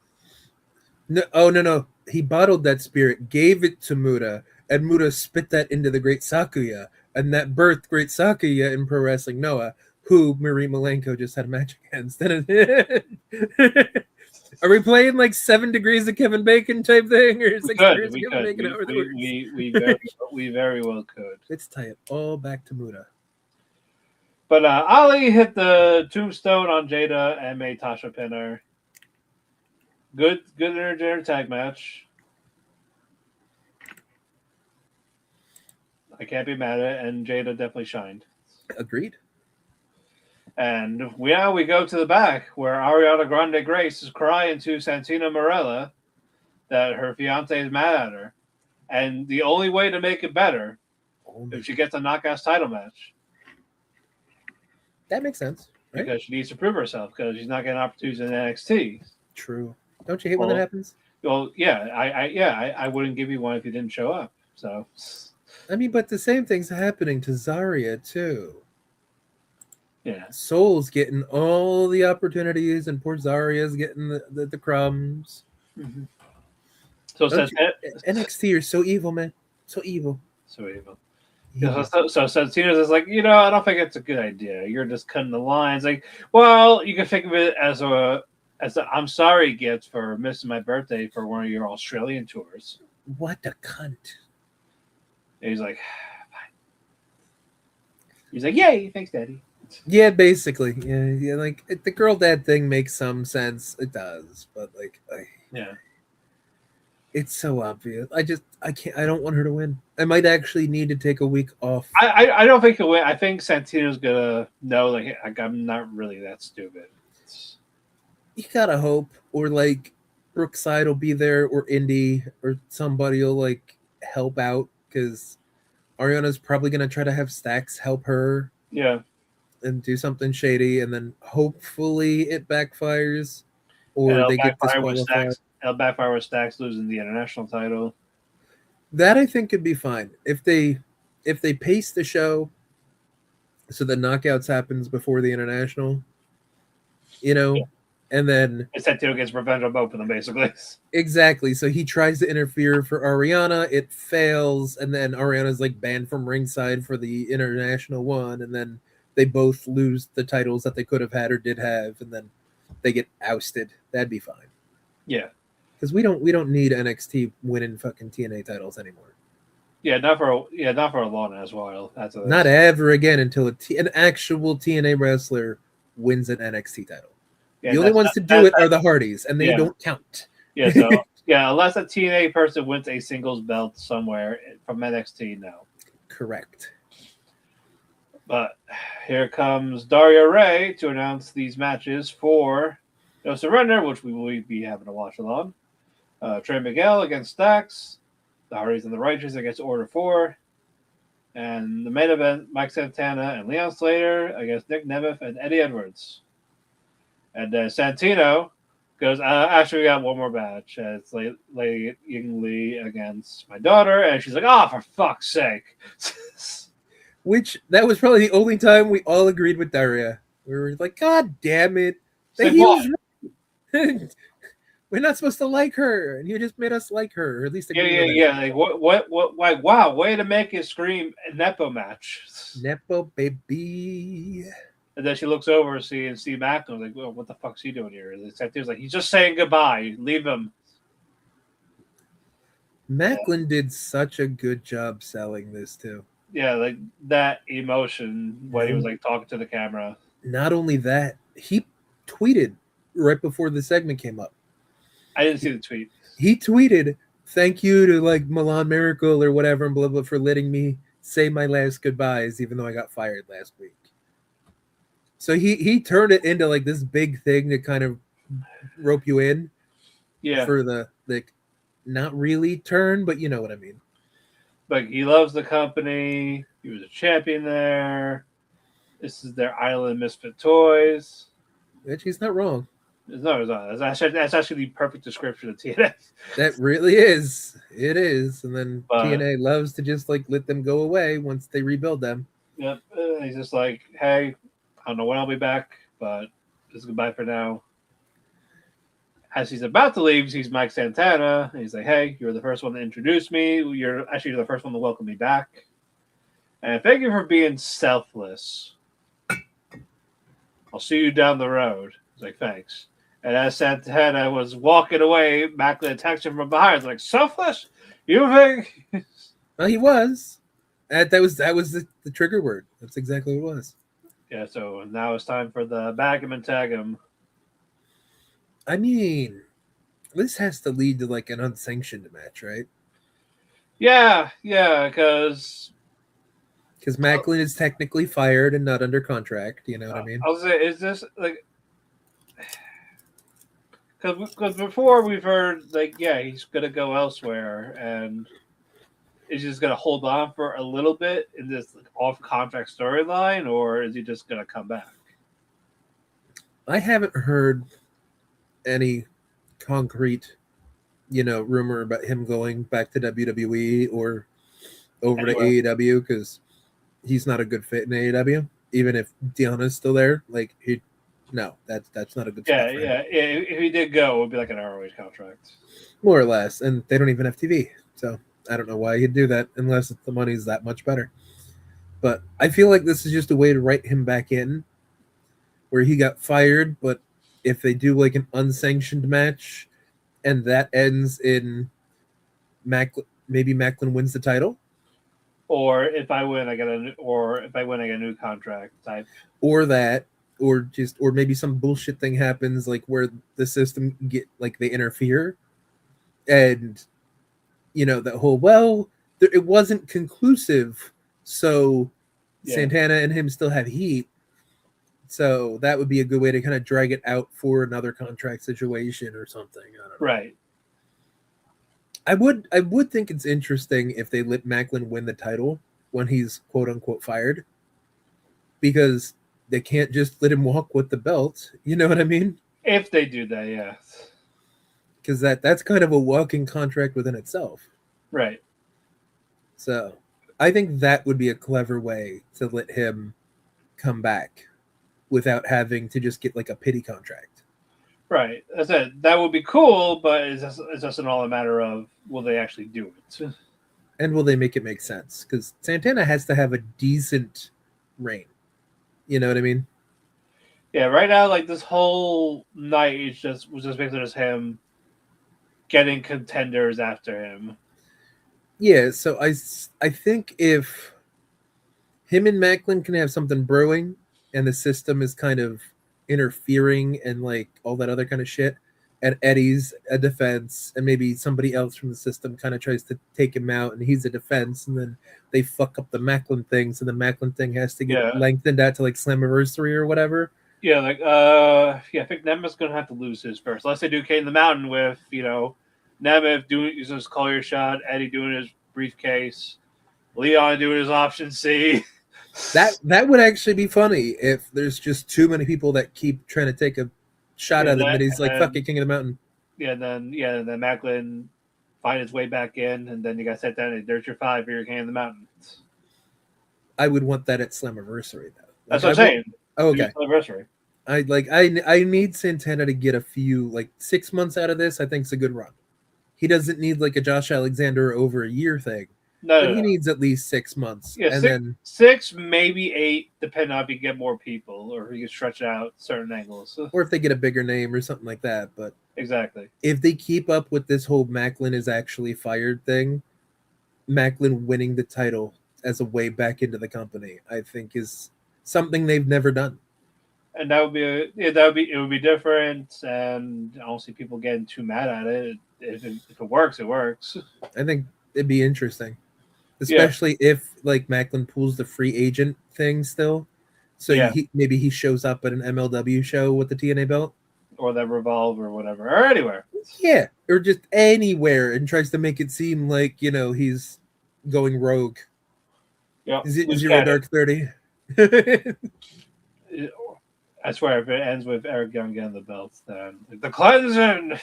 No. He bottled that spirit, gave it to Muda, and Muda spit that into the Great Sakuya, and that birthed Great Sakuya in Pro Wrestling Noah, who Marie Malenko just had a match against. Are we playing like 7 Degrees of Kevin Bacon type thing, or 6 Degrees of Kevin Bacon over the words? We very well could. Let's tie it all back to Muda. But Ali hit the tombstone on Jada and made Tasha pin her. Good intergender tag match. I can't be mad at it, and Jada definitely shined. Agreed. And now we go to the back where Ariana Grande Grace is crying to Santina Marella that her fiance is mad at her. And the only way to make it better if she gets a Knockouts title match. That makes sense, right? Because she needs to prove herself because she's not getting opportunities in NXT. True. Don't you hate when that happens? Well, yeah, I wouldn't give you one if you didn't show up. So, I mean, but the same thing's happening to Zarya too. yeah. Soul's getting all the opportunities, and poor Zarya's getting the crumbs. Mm-hmm. So NXT are so evil, man. So evil. So evil. Yeah, so Santina's is like, I don't think it's a good idea. You're just cutting the lines. Like, well, you can think of it as a I'm sorry gift for missing my birthday for one of your Australian tours. What a cunt. And he's like, fine. He's like, yay, thanks, Daddy. Yeah, basically. Yeah. Like, the girl dad thing makes some sense. It does, but like, yeah, it's so obvious. I can't. I don't want her to win. I might actually need to take a week off. I don't think he'll win. I think Santino's gonna know. Like I'm not really that stupid. You gotta hope, or like Brookside will be there, or Indi, or somebody will like help out because Ariana's probably gonna try to have Stax help her. Yeah. And do something shady, and then hopefully it backfires, or they get disqualified. It'll backfire with Stax losing the international title. That I think could be fine if they pace the show so the knockouts happens before the international, and then Santino gets revenge on both of them, basically. Exactly. So he tries to interfere for Ariana, it fails, and then Ariana's like banned from ringside for the international one, and then they both lose the titles that they could have had or did have, and then they get ousted. That'd be fine. Yeah. Because we don't need NXT winning fucking TNA titles anymore. Not for a long as while. That's Not ever again until an actual TNA wrestler wins an NXT title. Yeah, the only ones to do it are the Hardys, and they don't count. So unless a TNA person wins a singles belt somewhere from NXT, no. Correct. But here comes Daria Rae to announce these matches for No Surrender, which we will be having to watch along. Trey Miguel against Stax, the Hardys and the Righteous against Order 4, and the main event, Mike Santana and Leon Slater against Nick Nemeth and Eddie Edwards. And then Santino goes, actually, we got one more match. It's Lady Yingli against my daughter, and she's like, oh, for fuck's sake. Which, that was probably the only time we all agreed with Daria. We were like, God damn it. Like, he was right. We're not supposed to like her, and you just made us like her, or at least agree with her. Like, what, like, wow, way to make it scream Nepo match. Nepo, baby. And then she looks over and sees Steve Macklin. Like, well, what the fuck's he doing here? And Santiago's like, he's just saying goodbye. Leave him. Macklin did such a good job selling this, too. Yeah, like that emotion when he was like talking to the camera. Not only that, he tweeted right before the segment came up. I didn't see the tweet. He tweeted, thank you to like Milan Miracle or whatever and blah blah for letting me say my last goodbyes, even though I got fired last week. So he turned it into like this big thing to kind of rope you in. Yeah. For the like not really turn, but you know what I mean. Like, he loves the company. He was a champion there. This is their island misfit toys. Which he's not wrong. No, it's not. That's actually the perfect description of TNA. That really is. It is. And then TNA loves to just like let them go away once they rebuild them. Yep. He's just like, hey, I don't know when I'll be back, but just goodbye for now. As he's about to leave, he's Mike Santana. And he's like, hey, you're the first one to introduce me. You're the first one to welcome me back. And thank you for being selfless. I'll see you down the road. He's like, thanks. And as Santana was walking away, Macklin attacked him from behind. He's like, selfless? You think? Well, he was. That was the trigger word. That's exactly what it was. Yeah, so now it's time for the bag him and tag him. I mean, this has to lead to like an unsanctioned match, right? Yeah, because Macklin is technically fired and not under contract. You know what I mean? I was saying, is this like because before we've heard like, yeah, he's gonna go elsewhere and is he just gonna hold on for a little bit in this like, off-contract storyline, or is he just gonna come back? I haven't heard any concrete, rumor about him going back to WWE or over to AEW because he's not a good fit in AEW. Even if Deanna's still there, like that's not a good fit. Yeah. If he did go, it would be like an ROH contract, more or less. And they don't even have TV, so I don't know why he'd do that unless the money's that much better. But I feel like this is just a way to write him back in, where he got fired, but if they do like an unsanctioned match and that ends in maybe Macklin wins the title. Or if I win, I get a new contract type. Or that, or maybe some bullshit thing happens like where the system they interfere. And that whole it wasn't conclusive, so Santana and him still have heat. So that would be a good way to kind of drag it out for another contract situation or something. I don't know. Right. I would think it's interesting if they let Macklin win the title when he's quote unquote fired, because they can't just let him walk with the belt. You know what I mean? If they do that, yeah. Because that's kind of a walking contract within itself. Right. So I think that would be a clever way to let him come back without having to just get like a pity contract. Right. As I said, that would be cool, but it's just all a matter of will they actually do it? And will they make it make sense? Because Santana has to have a decent reign. You know what I mean? Yeah, right now, like this whole night was just basically just him getting contenders after him. Yeah, so I think if him and Macklin can have something brewing, and the system is kind of interfering and like all that other kind of shit, and Eddie's a defense, and maybe somebody else from the system kind of tries to take him out, and he's a defense, and then they fuck up the Macklin thing, so the Macklin thing has to get lengthened out to like Slammiversary or whatever. Yeah, I think Nemeth's gonna have to lose his first. Unless they do King in the Mountain with, Nemeth using his Collier shot, Eddie doing his briefcase, Leon doing his option C. That would actually be funny if there's just too many people that keep trying to take a shot at him, and he's like, "Fuck it, King of the Mountain." Yeah, then Macklin find his way back in, and then you got set down. And there's your 5 for your King of the Mountain. I would want that at Slammiversary though. That's what I'm saying. Okay. Slammiversary. I need Santana to get a few, like 6 months out of this. I think it's a good run. He doesn't need like a Josh Alexander over a year thing. No, he needs at least 6 months. Yeah, and then 6, maybe 8, depending on if you get more people or if you can stretch out certain angles. Or if they get a bigger name or something like that. But exactly. If they keep up with this whole Macklin is actually fired thing, Macklin winning the title as a way back into the company, I think is something they've never done. And that would it would be different, and I don't see people getting too mad at it. If it works, it works. I think it'd be interesting. Especially if like Macklin pulls the free agent thing still. So maybe he shows up at an MLW show with the TNA belt. Or that Revolve or whatever. Or anywhere. Yeah. Or just anywhere and tries to make it seem like, he's going rogue. Yeah. Is it Zero Dark 30? I swear if it ends with Eric Young getting the belt, then the cleansing.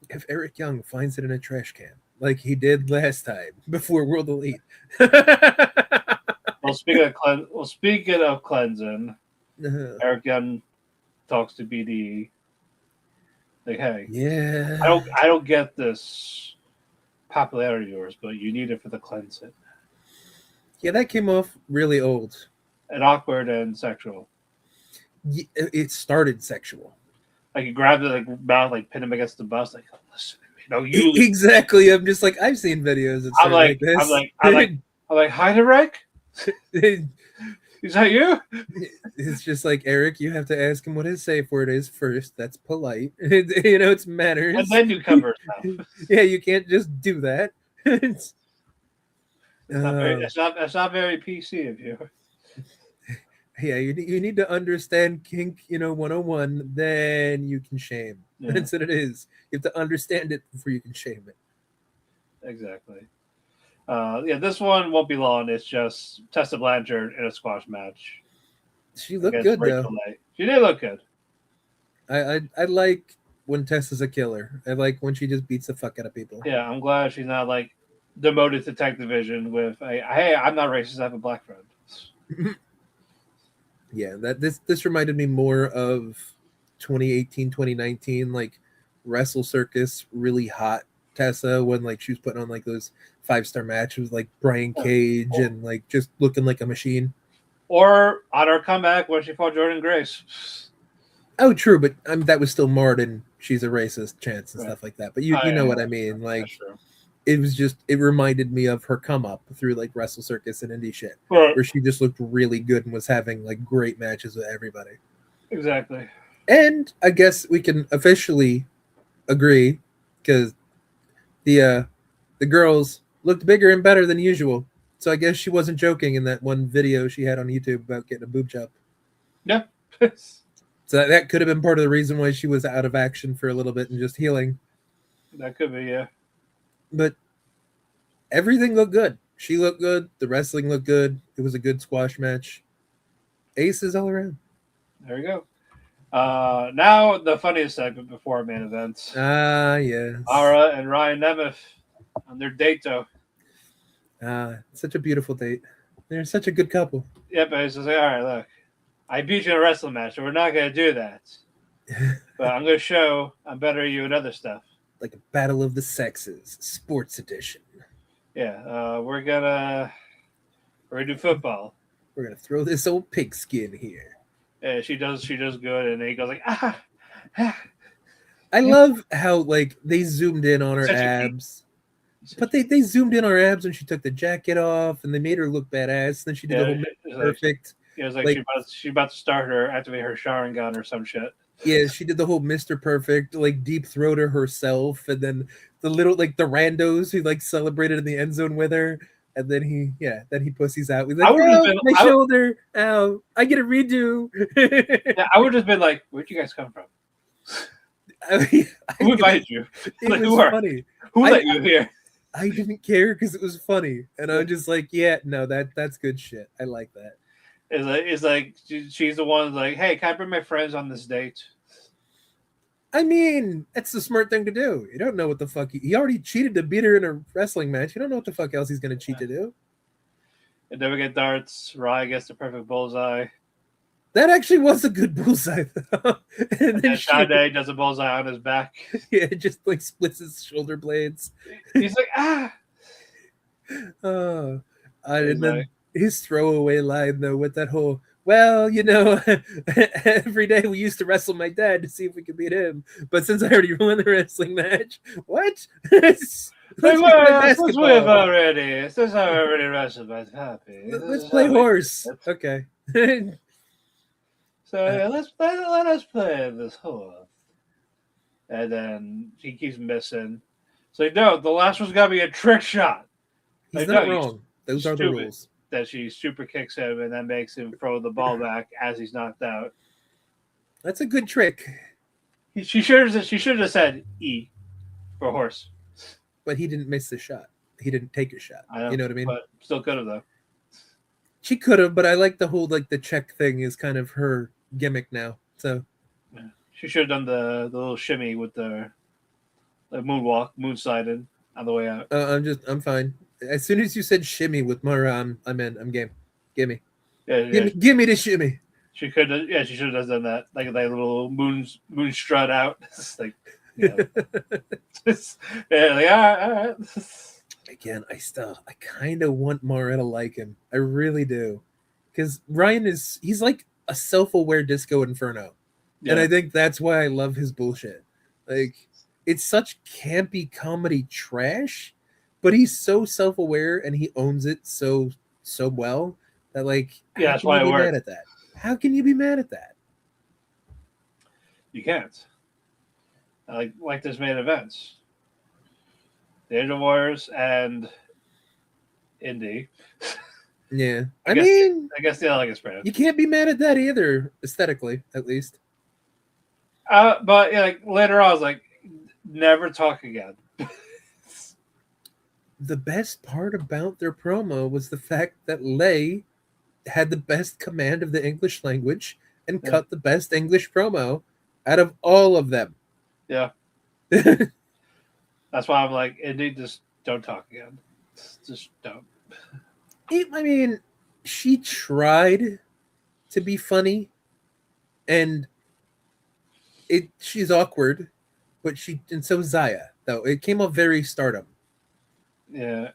If Eric Young finds it in a trash can, like he did last time before World Elite. Well, speaking of cleansing, Eric Young talks to BD. Like, hey, yeah, I don't get this popularity of yours, but you need it for the cleansing. Yeah, that came off really old and awkward and sexual. It started sexual. Like he grabbed it, like mouth, like pin him against the bus, like listen to me. You exactly. I'm just like I've seen videos. I'm like hi Derek. Is that you? It's just like Eric. You have to ask him what his safe word is first. That's polite. It's manners. And then you cover stuff. Yeah, you can't just do that. It's not very PC of you. Yeah, you need to understand kink, 101, then you can shame. Yeah. That's what it is. You have to understand it before you can shame it. Exactly. This one won't be long. It's just Tessa Blanchard in a squash match. She looked good, though. She did look good. I like when Tessa's a killer. I like when she just beats the fuck out of people. Yeah, I'm glad she's not, like, demoted to tech division with, hey, I'm not racist, I have a black friend. Yeah, this reminded me more of 2018, 2019, like Wrestle Circus, really hot Tessa when like she was putting on like those 5-star matches with like Brian Cage and like just looking like a machine. Or on her comeback when she fought Jordan Grace. Oh, true, but that was still marred and she's a racist chance and stuff like that. But you know what I mean, like. It was just, it reminded me of her come up through like Wrestle Circus and indie shit, where she just looked really good and was having like great matches with everybody. Exactly. And I guess we can officially agree because the girls looked bigger and better than usual. So I guess she wasn't joking in that one video she had on YouTube about getting a boob job. Yeah. So that could have been part of the reason why she was out of action for a little bit and just healing. That could be, yeah. But everything looked good. She looked good. The wrestling looked good. It was a good squash match. Aces all around. There we go. Now the funniest segment before our main event. Yes. Ara and Ryan Nemeth on their date, though. Such a beautiful date. They're such a good couple. Yeah, but it's just like, all right, look, I beat you in a wrestling match, so we're not going to do that. But I'm going to show I'm better at you in other stuff. Like a battle of the sexes, sports edition. Yeah, we're gonna do football. We're gonna throw this old pigskin here. Yeah, she does good, and then he goes like I love how like they zoomed in on her Such a geek. abs. But they zoomed in on her abs when she took the jacket off, and they made her look badass. Then she did the whole perfect. It was like, like she about to start activate her showering gun or some shit. Yeah, she did the whole Mr. Perfect, like deep throater herself, and then the little like the randos who like celebrated in the end zone with her, and then he pussies out. He's like, my shoulder, ow, I get a redo. Yeah, I would have been like, where'd you guys come from? Who invited you? It was funny. Who let you here? I didn't care because it was funny, and I'm just like, yeah, no, that's good shit. I like that. It's like she's the one like, hey, can I bring my friends on this date? I mean, that's the smart thing to do. You don't know what the fuck he already cheated to beat her in a wrestling match. You don't know what the fuck else he's gonna cheat to do. And then we get darts. Rae gets the perfect bullseye. That actually was a good bullseye, though. And then Jada does a bullseye on his back. Yeah, it just like splits his shoulder blades. He's like, ah. And then his throwaway line, though, with that whole, well, you know, every day we used to wrestle my dad to see if we could beat him. But since I already won the wrestling match, what? Since we've already wrestled my happy. Let's play horse. Okay. So yeah, let us play this horse. And then he keeps missing. So no, the last one's gotta be a trick shot. He's not wrong. Those are the rules. That she super kicks him and then makes him throw the ball back as he's knocked out. That's a good trick. She should have said E for horse. But he didn't miss the shot. He didn't take a shot. You know what I mean? But still could have though. She could have, but I like the whole like the check thing is kind of her gimmick now. So yeah. She should have done the little shimmy with the moonwalk, moonsided on the way out. I'm fine. As soon as you said shimmy with Mara, I'm in. I'm game. Gimme. Yeah, give me the shimmy. She could have. Yeah, she should have done that. Like that little moon strut out. It's like, you know. Yeah, like all right. Again, I kind of want Mara to like him. I really do, because Ryan he's like a self-aware Disco Inferno, and I think that's why I love his bullshit. Like, it's such campy comedy trash. But he's so self-aware and he owns it so well that like, yeah, that's why I work. Mad at that. How can you be mad at that? You can't. Like this main events, the Angel Warriors and Indi. Yeah, I guess the Elegance brand. You can't be mad at that either, aesthetically, at least. But yeah, like later on, I was like, never talk again. The best part about their promo was the fact that Lay had the best command of the English language and cut the best English promo out of all of them. Yeah. That's why I'm like, Indi, just don't talk again. Just don't. I mean, she tried to be funny, and she's awkward, but and so Zaya, though. It came off very Stardom. Yeah,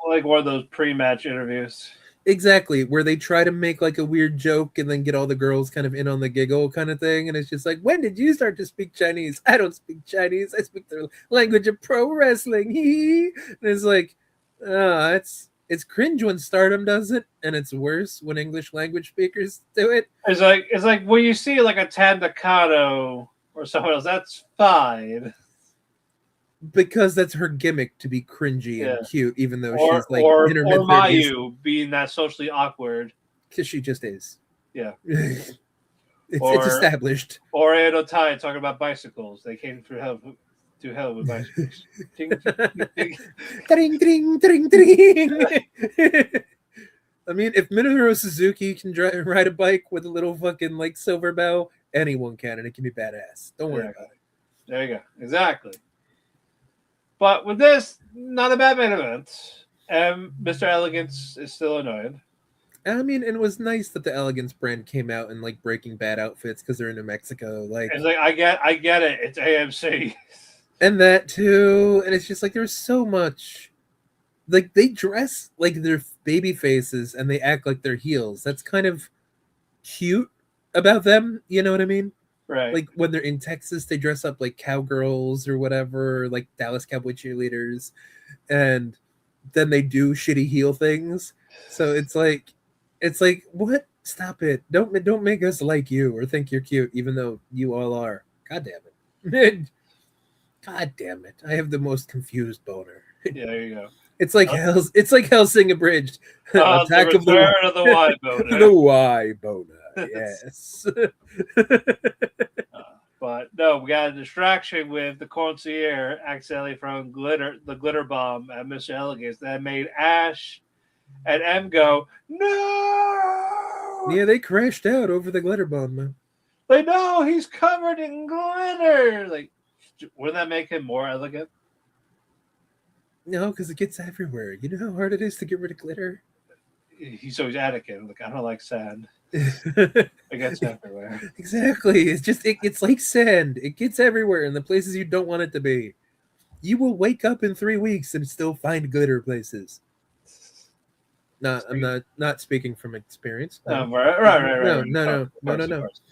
like one of those pre-match interviews. Exactly, where they try to make like a weird joke and then get all the girls kind of in on the giggle kind of thing, and it's just like, when did you start to speak Chinese? I don't speak Chinese. I speak the language of pro wrestling. And it's like, it's cringe when Stardom does it, and it's worse when English language speakers do it. It's like when you see like a Tandakano or someone else, that's fine. Because that's her gimmick to be cringy and cute, even though she's like or Mayu being that socially awkward. Because she just is. Yeah. It's established. Or Edo Tai talking about bicycles. They came through hell with bicycles. Ding, ding, ding, ding, ding. I mean, if Minoru Suzuki can ride a bike with a little fucking like silver bell, anyone can, and it can be badass. Don't worry about it. There you go. Exactly. But with this, not a bad main event. Mr. Elegance is still annoyed. I mean, and it was nice that the Elegance brand came out in like Breaking Bad outfits because they're in New Mexico. Like, it's like I get it. It's AMC. And that too. And it's just like there's so much. Like they dress like they're baby faces and they act like they're heels. That's kind of cute about them. You know what I mean? Right. Like when they're in Texas, they dress up like cowgirls or whatever, like Dallas Cowboy cheerleaders, and then they do shitty heel things. So it's like what? Stop it! Don't make us like you or think you're cute, even though you all are. God damn it! God damn it! I have the most confused boner. Yeah, there you go. It's like Hellsing abridged. Attack the of the return of the Y boner. the Y boner. Yes. But no, we got a distraction with the concierge accidentally throwing the glitter bomb at Mr. Elegance that made Ash and M go, no! Yeah, they crashed out over the glitter bomb, man. Like, no, he's covered in glitter. Like, wouldn't that make him more elegant? No, because it gets everywhere. You know how hard it is to get rid of glitter? He's Anakin. Like, I don't like sand. It gets everywhere. Exactly. It's like sand. It gets everywhere in the places you don't want it to be. You will wake up in 3 weeks and still find glitter places. No, I'm not speaking from experience. No. Right. No.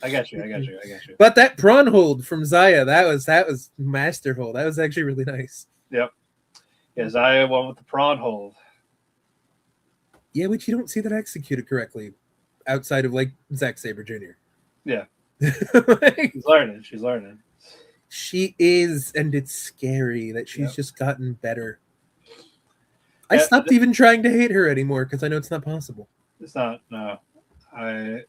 I got you. But that prawn hold from Zaya, that was master hold. That was actually really nice. Yep. Yeah, Zaya won with the prawn hold. Yeah, but you don't see that executed correctly outside of like Zack Sabre Jr. Yeah. Like, She's learning. She is, and it's scary that she's just gotten better. I Yeah, stopped even trying to hate her anymore because I know it's not possible. It's not. No, I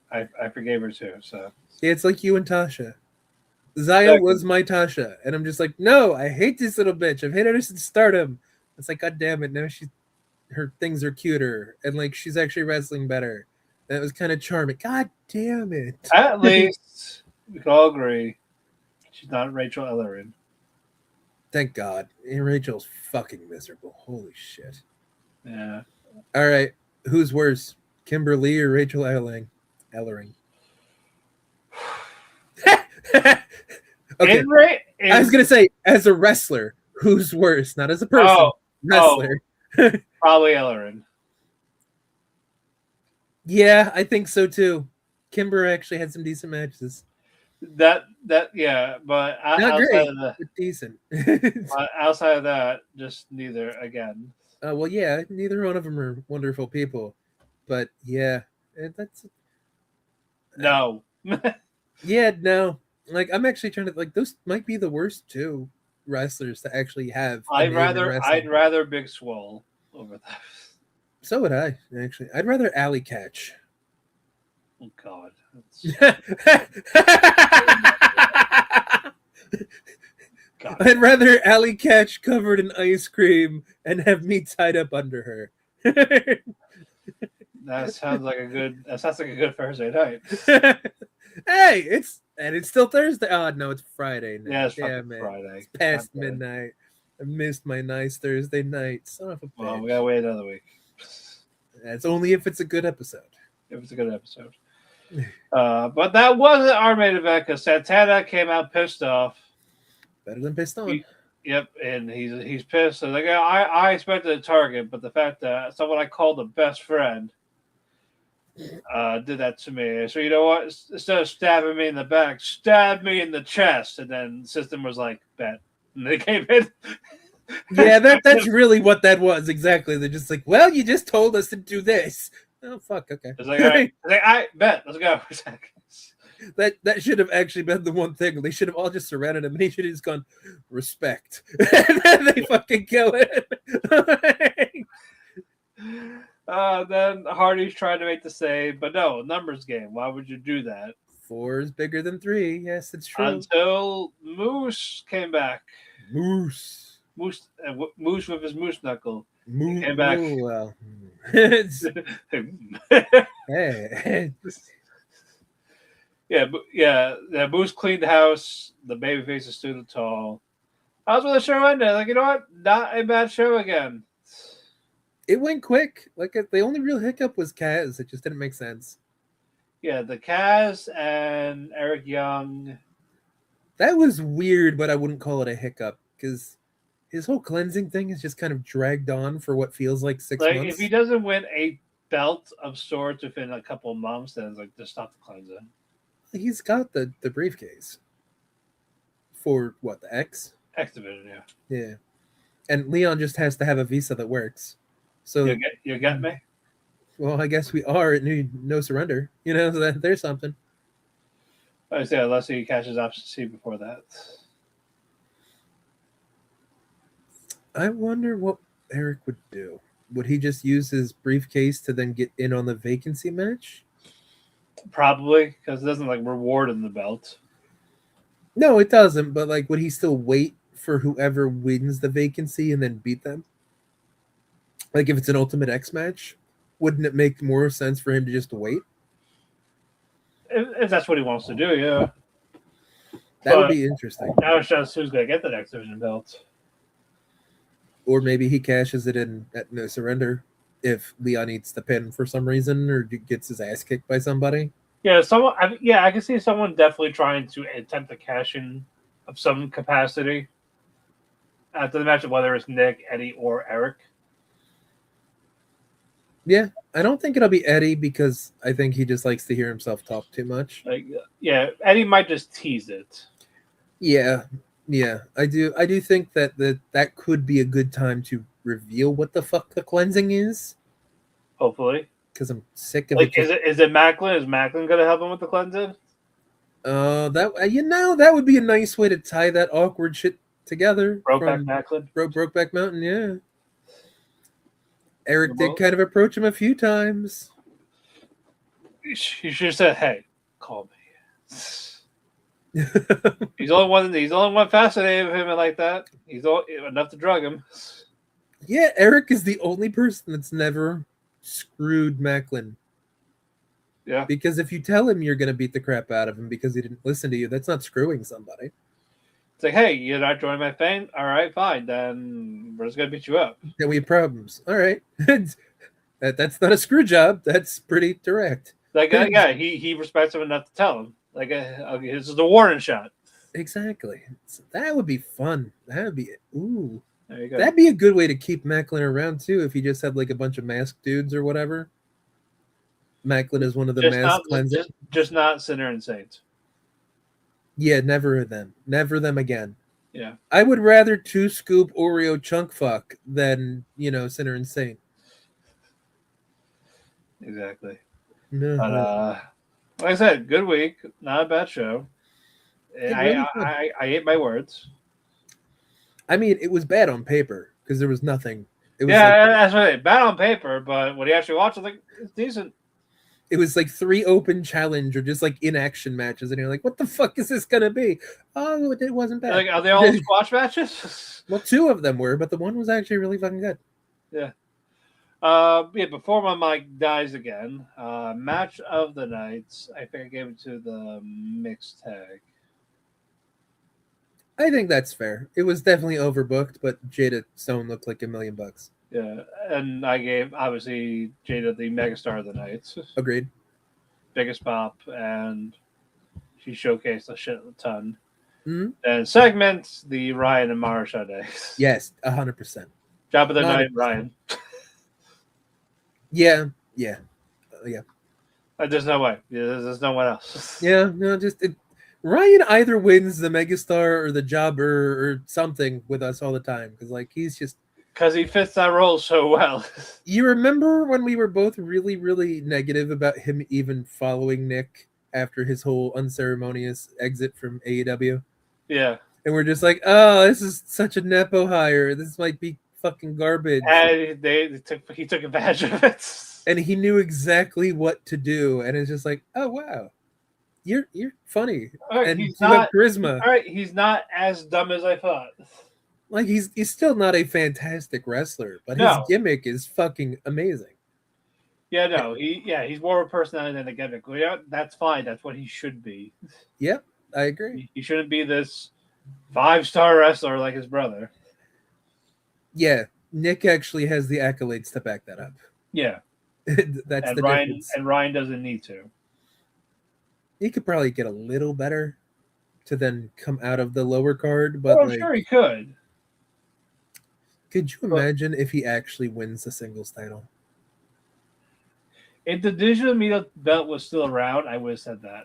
forgave her too. So Yeah, it's like you and Tasha. Zaya was my Tasha, and I'm just like, no, I hate this little bitch. I've hated her since Stardom. It's like, God damn it, now her things are cuter, and like she's actually wrestling better. That was kind of charming. God damn it. at least we can all agree she's not Rachel Ellerin. Thank God. And Rachel's fucking miserable. Holy shit. Yeah. All right. Who's worse, Kimberly or Rachel Ellering? Okay. I was going to say, as a wrestler, who's worse? Not as a person. Wrestler. Probably Ellerin. Yeah, I think so too. Kimber actually had some decent matches. But Not outside great, of that, but decent. outside of that, just neither again. Well, yeah, neither one of them are wonderful people, but yeah, that's No. yeah, no. Like I'm actually trying to like those might be the worst two wrestlers to actually have. I'd rather Big Swole over that. So would I actually. I'd rather Alley Catch. Oh God. God. I'd rather Alley Catch covered in ice cream and have me tied up under her. That sounds like a good Thursday night. Hey, it's still Thursday. Oh no, it's Friday now. Yeah, it's Damn it. Friday. It's past midnight. I missed my nice Thursday night. Son of a bitch. Well, we gotta wait another week. That's only if it's a good episode. If it's a good episode. But that wasn't our main event because Santana came out pissed off. Better than pissed on. Yep, and he's pissed. So like, I expected a target, but the fact that someone I called a best friend did that to me. So you know what? Instead of stabbing me in the back, stab me in the chest. And then the system was like, bet. And they came in. Yeah, that's really what that was. Exactly. They're just like, well, you just told us to do this. Oh, fuck. Okay. It's like, all right, bet. Let's go. That should have actually been the one thing. They should have all just surrounded him, and he should have just gone, respect. And then they fucking kill it. Then Hardy's trying to make the save, but no, numbers game. Why would you do that? 4 is bigger than 3. Yes, it's true. Until Moose came back. Moose with his moose knuckle. Moose Came back. Oh, well. Hey. Yeah. Moose cleaned the house. The babyface is stood tall. I was with the show ended. Like, you know what? Not a bad show again. It went quick. Like the only real hiccup was Kaz. It just didn't make sense. Yeah, the Kaz and Eric Young. That was weird, but I wouldn't call it a hiccup because his whole cleansing thing is just kind of dragged on for what feels like 6 months. If he doesn't win a belt of sorts within a couple of months, then it's like just stop the cleansing. He's got the briefcase for what, the X? X Division, yeah. Yeah, and Leon just has to have a visa that works. So You get me? well, I guess we are at no surrender. You know, so there's something. I say unless he catches option C before that. I wonder what Eric would do. Would he just use his briefcase to then get in on the vacancy match? Probably, because it doesn't like reward him the belt. No, it doesn't. But like, would he still wait for whoever wins the vacancy and then beat them? Like, if it's an Ultimate X match, wouldn't it make more sense for him to just wait? If that's what he wants to do, yeah. That would be interesting. Now it's just who's going to get the X Division belt. Or maybe he cashes it in at no surrender if Leon needs the pin for some reason or gets his ass kicked by somebody. Yeah, I can see someone definitely trying to attempt a cash in of some capacity after the match, whether it's Nick, Eddie, or Eric. Yeah, I don't think it'll be Eddie because I think he just likes to hear himself talk too much. Like, yeah, Eddie might just tease it. Yeah, I do think that could be a good time to reveal what the fuck the cleansing is. Hopefully, because I'm sick of like, it. Is it Macklin? Is Macklin going to help him with the cleansing? That would be a nice way to tie that awkward shit together. Brokeback Macklin, Brokeback Mountain, yeah. Eric did kind of approach him a few times. You should have said, "Hey, call me." He's the only one fascinated with him like that. He's enough to drug him. Yeah, Eric is the only person that's never screwed Macklin. Yeah. Because if you tell him you're going to beat the crap out of him because he didn't listen to you, that's not screwing somebody. It's like, hey, you're not joining my thing? All right, fine. Then we're just going to beat you up. Then we have problems. All right. That's not a screw job. That's pretty direct. Like, yeah, he respects him enough to tell him. Like, okay, this is the warning shot. Exactly. So that would be fun. That would be, ooh. There you go. That'd be a good way to keep Macklin around, too, if he just had, like, a bunch of masked dudes or whatever. Macklin is one of the masked cleansers. Just not Sinner and Saint. Yeah, never them. Never them again. Yeah. I would rather 2 scoop Oreo chunk fuck than, Sinner and Saint. Exactly. No. But, like I said, good week. Not a bad show. I ate my words. I mean, it was bad on paper because there was nothing. It was that's right. Bad on paper, but when you actually watch it, like, it's decent. It was like 3 open challenge or just like inaction matches, and you're like, "What the fuck is this gonna be?" Oh, it wasn't bad. Like, are they all squash matches? Well, 2 of them were, but the one was actually really fucking good. Yeah. Before my mic dies again, match of the night. I think I gave it to the mixed tag. I think that's fair. It was definitely overbooked, but Jada Stone looked like $1 million. Yeah, and I gave obviously Jada the megastar of the night. Agreed. Biggest pop, and she showcased a shit ton. Mm-hmm. And segments the Ryan and Marsha days. Yes, 100%. Job of the 100%. night, Ryan. Yeah. There's no way. There's no one else. Yeah, no, Ryan either wins the megastar or the jobber or something with us all the time because, like, he's just because he fits that role so well. You remember when we were both really, really negative about him even following Nick after his whole unceremonious exit from AEW? Yeah. And we're just like, oh, this is such a Nepo hire. This might be fucking garbage. And he took advantage of it. And he knew exactly what to do. And it's just like, oh, wow. You're funny. Right, and you have charisma. All right, he's not as dumb as I thought. Like, he's still not a fantastic wrestler, but his gimmick is fucking amazing. Yeah, no, he's more of a personality than a gimmick. Yeah, that's fine. That's what he should be. Yep, I agree. He shouldn't be this 5-star wrestler like his brother. Yeah, Nick actually has the accolades to back that up. Yeah, that's and the difference. And Ryan doesn't need to. He could probably get a little better to then come out of the lower card, but I'm sure he could. Could you imagine if he actually wins the singles title? If the digital media belt was still around, I would have said that.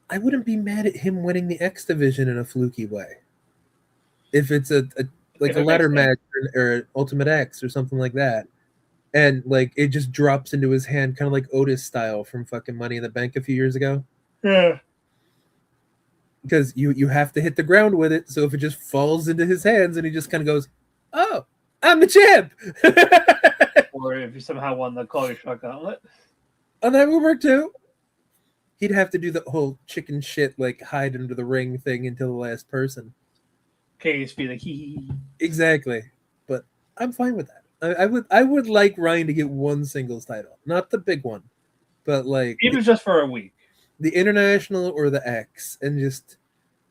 I wouldn't be mad at him winning the X division in a fluky way. If it's a If it ladder makes sense. match or Ultimate X or something like that, and like it just drops into his hand, kind of like Otis style from fucking Money in the Bank a few years ago. Yeah. Because you have to hit the ground with it, so if it just falls into his hands and he just kind of goes, "Oh, I'm the champ," Or if you somehow won the Chloe Shot Gauntlet. and that would work too. He'd have to do the whole chicken shit, like hide under the ring thing until the last person. Case be like, hee. Exactly, but I'm fine with that. I would like Ryan to get one singles title, not the big one, but like Even just for a week. the international or the X, and just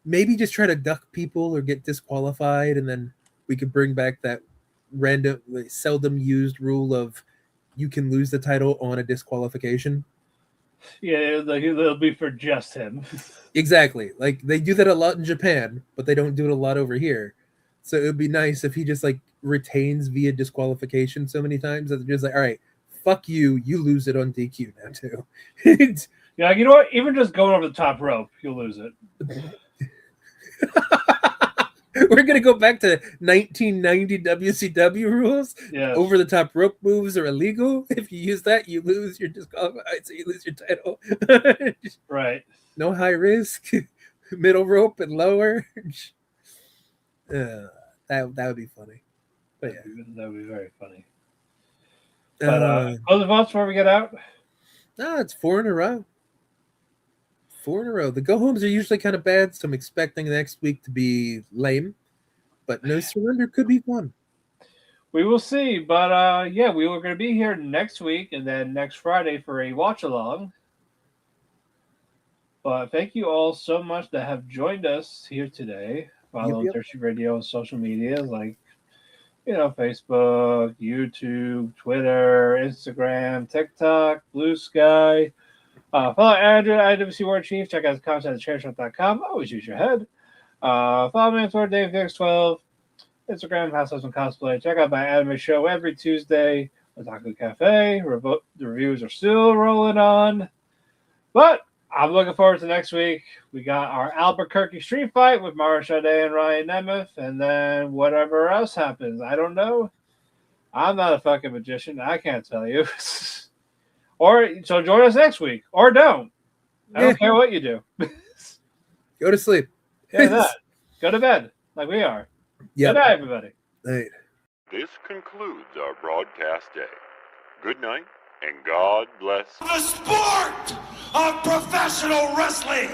maybe just try to duck people or get disqualified, and then we could bring back that random, like, seldom used rule of you can lose the title on a disqualification. Yeah, it'll be for just him. Exactly. Like they do that a lot in Japan, but they don't do it a lot over here. So it would be nice if he just like retains via disqualification so many times that they're just like, all right, fuck you, you lose it on DQ now too. Yeah, you know what? Even just going over the top rope, you'll lose it. We're gonna go back to 1990 WCW rules. Yeah. Over the top rope moves are illegal. If you use that, you lose. You're disqualified, so you lose your title. Right. No high risk, middle rope and lower. That would be funny. But yeah, That would be very funny. But closing thoughts before we get out? no, it's 4 in a row. 4 in a row. The go homes are usually kind of bad, so I'm expecting next week to be lame. But No Surrender could be fun. We will see. But yeah, we were going to be here next week and then next Friday for a watch along. But thank you all so much that have joined us here today. Follow Yep. Thirsty Radio on social media like, Facebook, YouTube, Twitter, Instagram, TikTok, Blue Sky. Follow Andrew at IWC War Chief. Check out his content at chairshot.com. Always use your head. Follow me on Twitter, DaveDix12. Instagram, House Husband Cosplay. Check out my anime show every Tuesday, Otaku Cafe. The reviews are still rolling on. But I'm looking forward to next week. We got our Albuquerque street fight with Mara Sade and Ryan Nemeth, and then whatever else happens. I don't know. I'm not a fucking magician. I can't tell you. So join us next week. Or don't. I don't care what you do. Go to sleep. Yeah, that. Go to bed like we are. Yeah. Good night, everybody. Night. This concludes our broadcast day. Good night, and God bless. The sport of professional wrestling.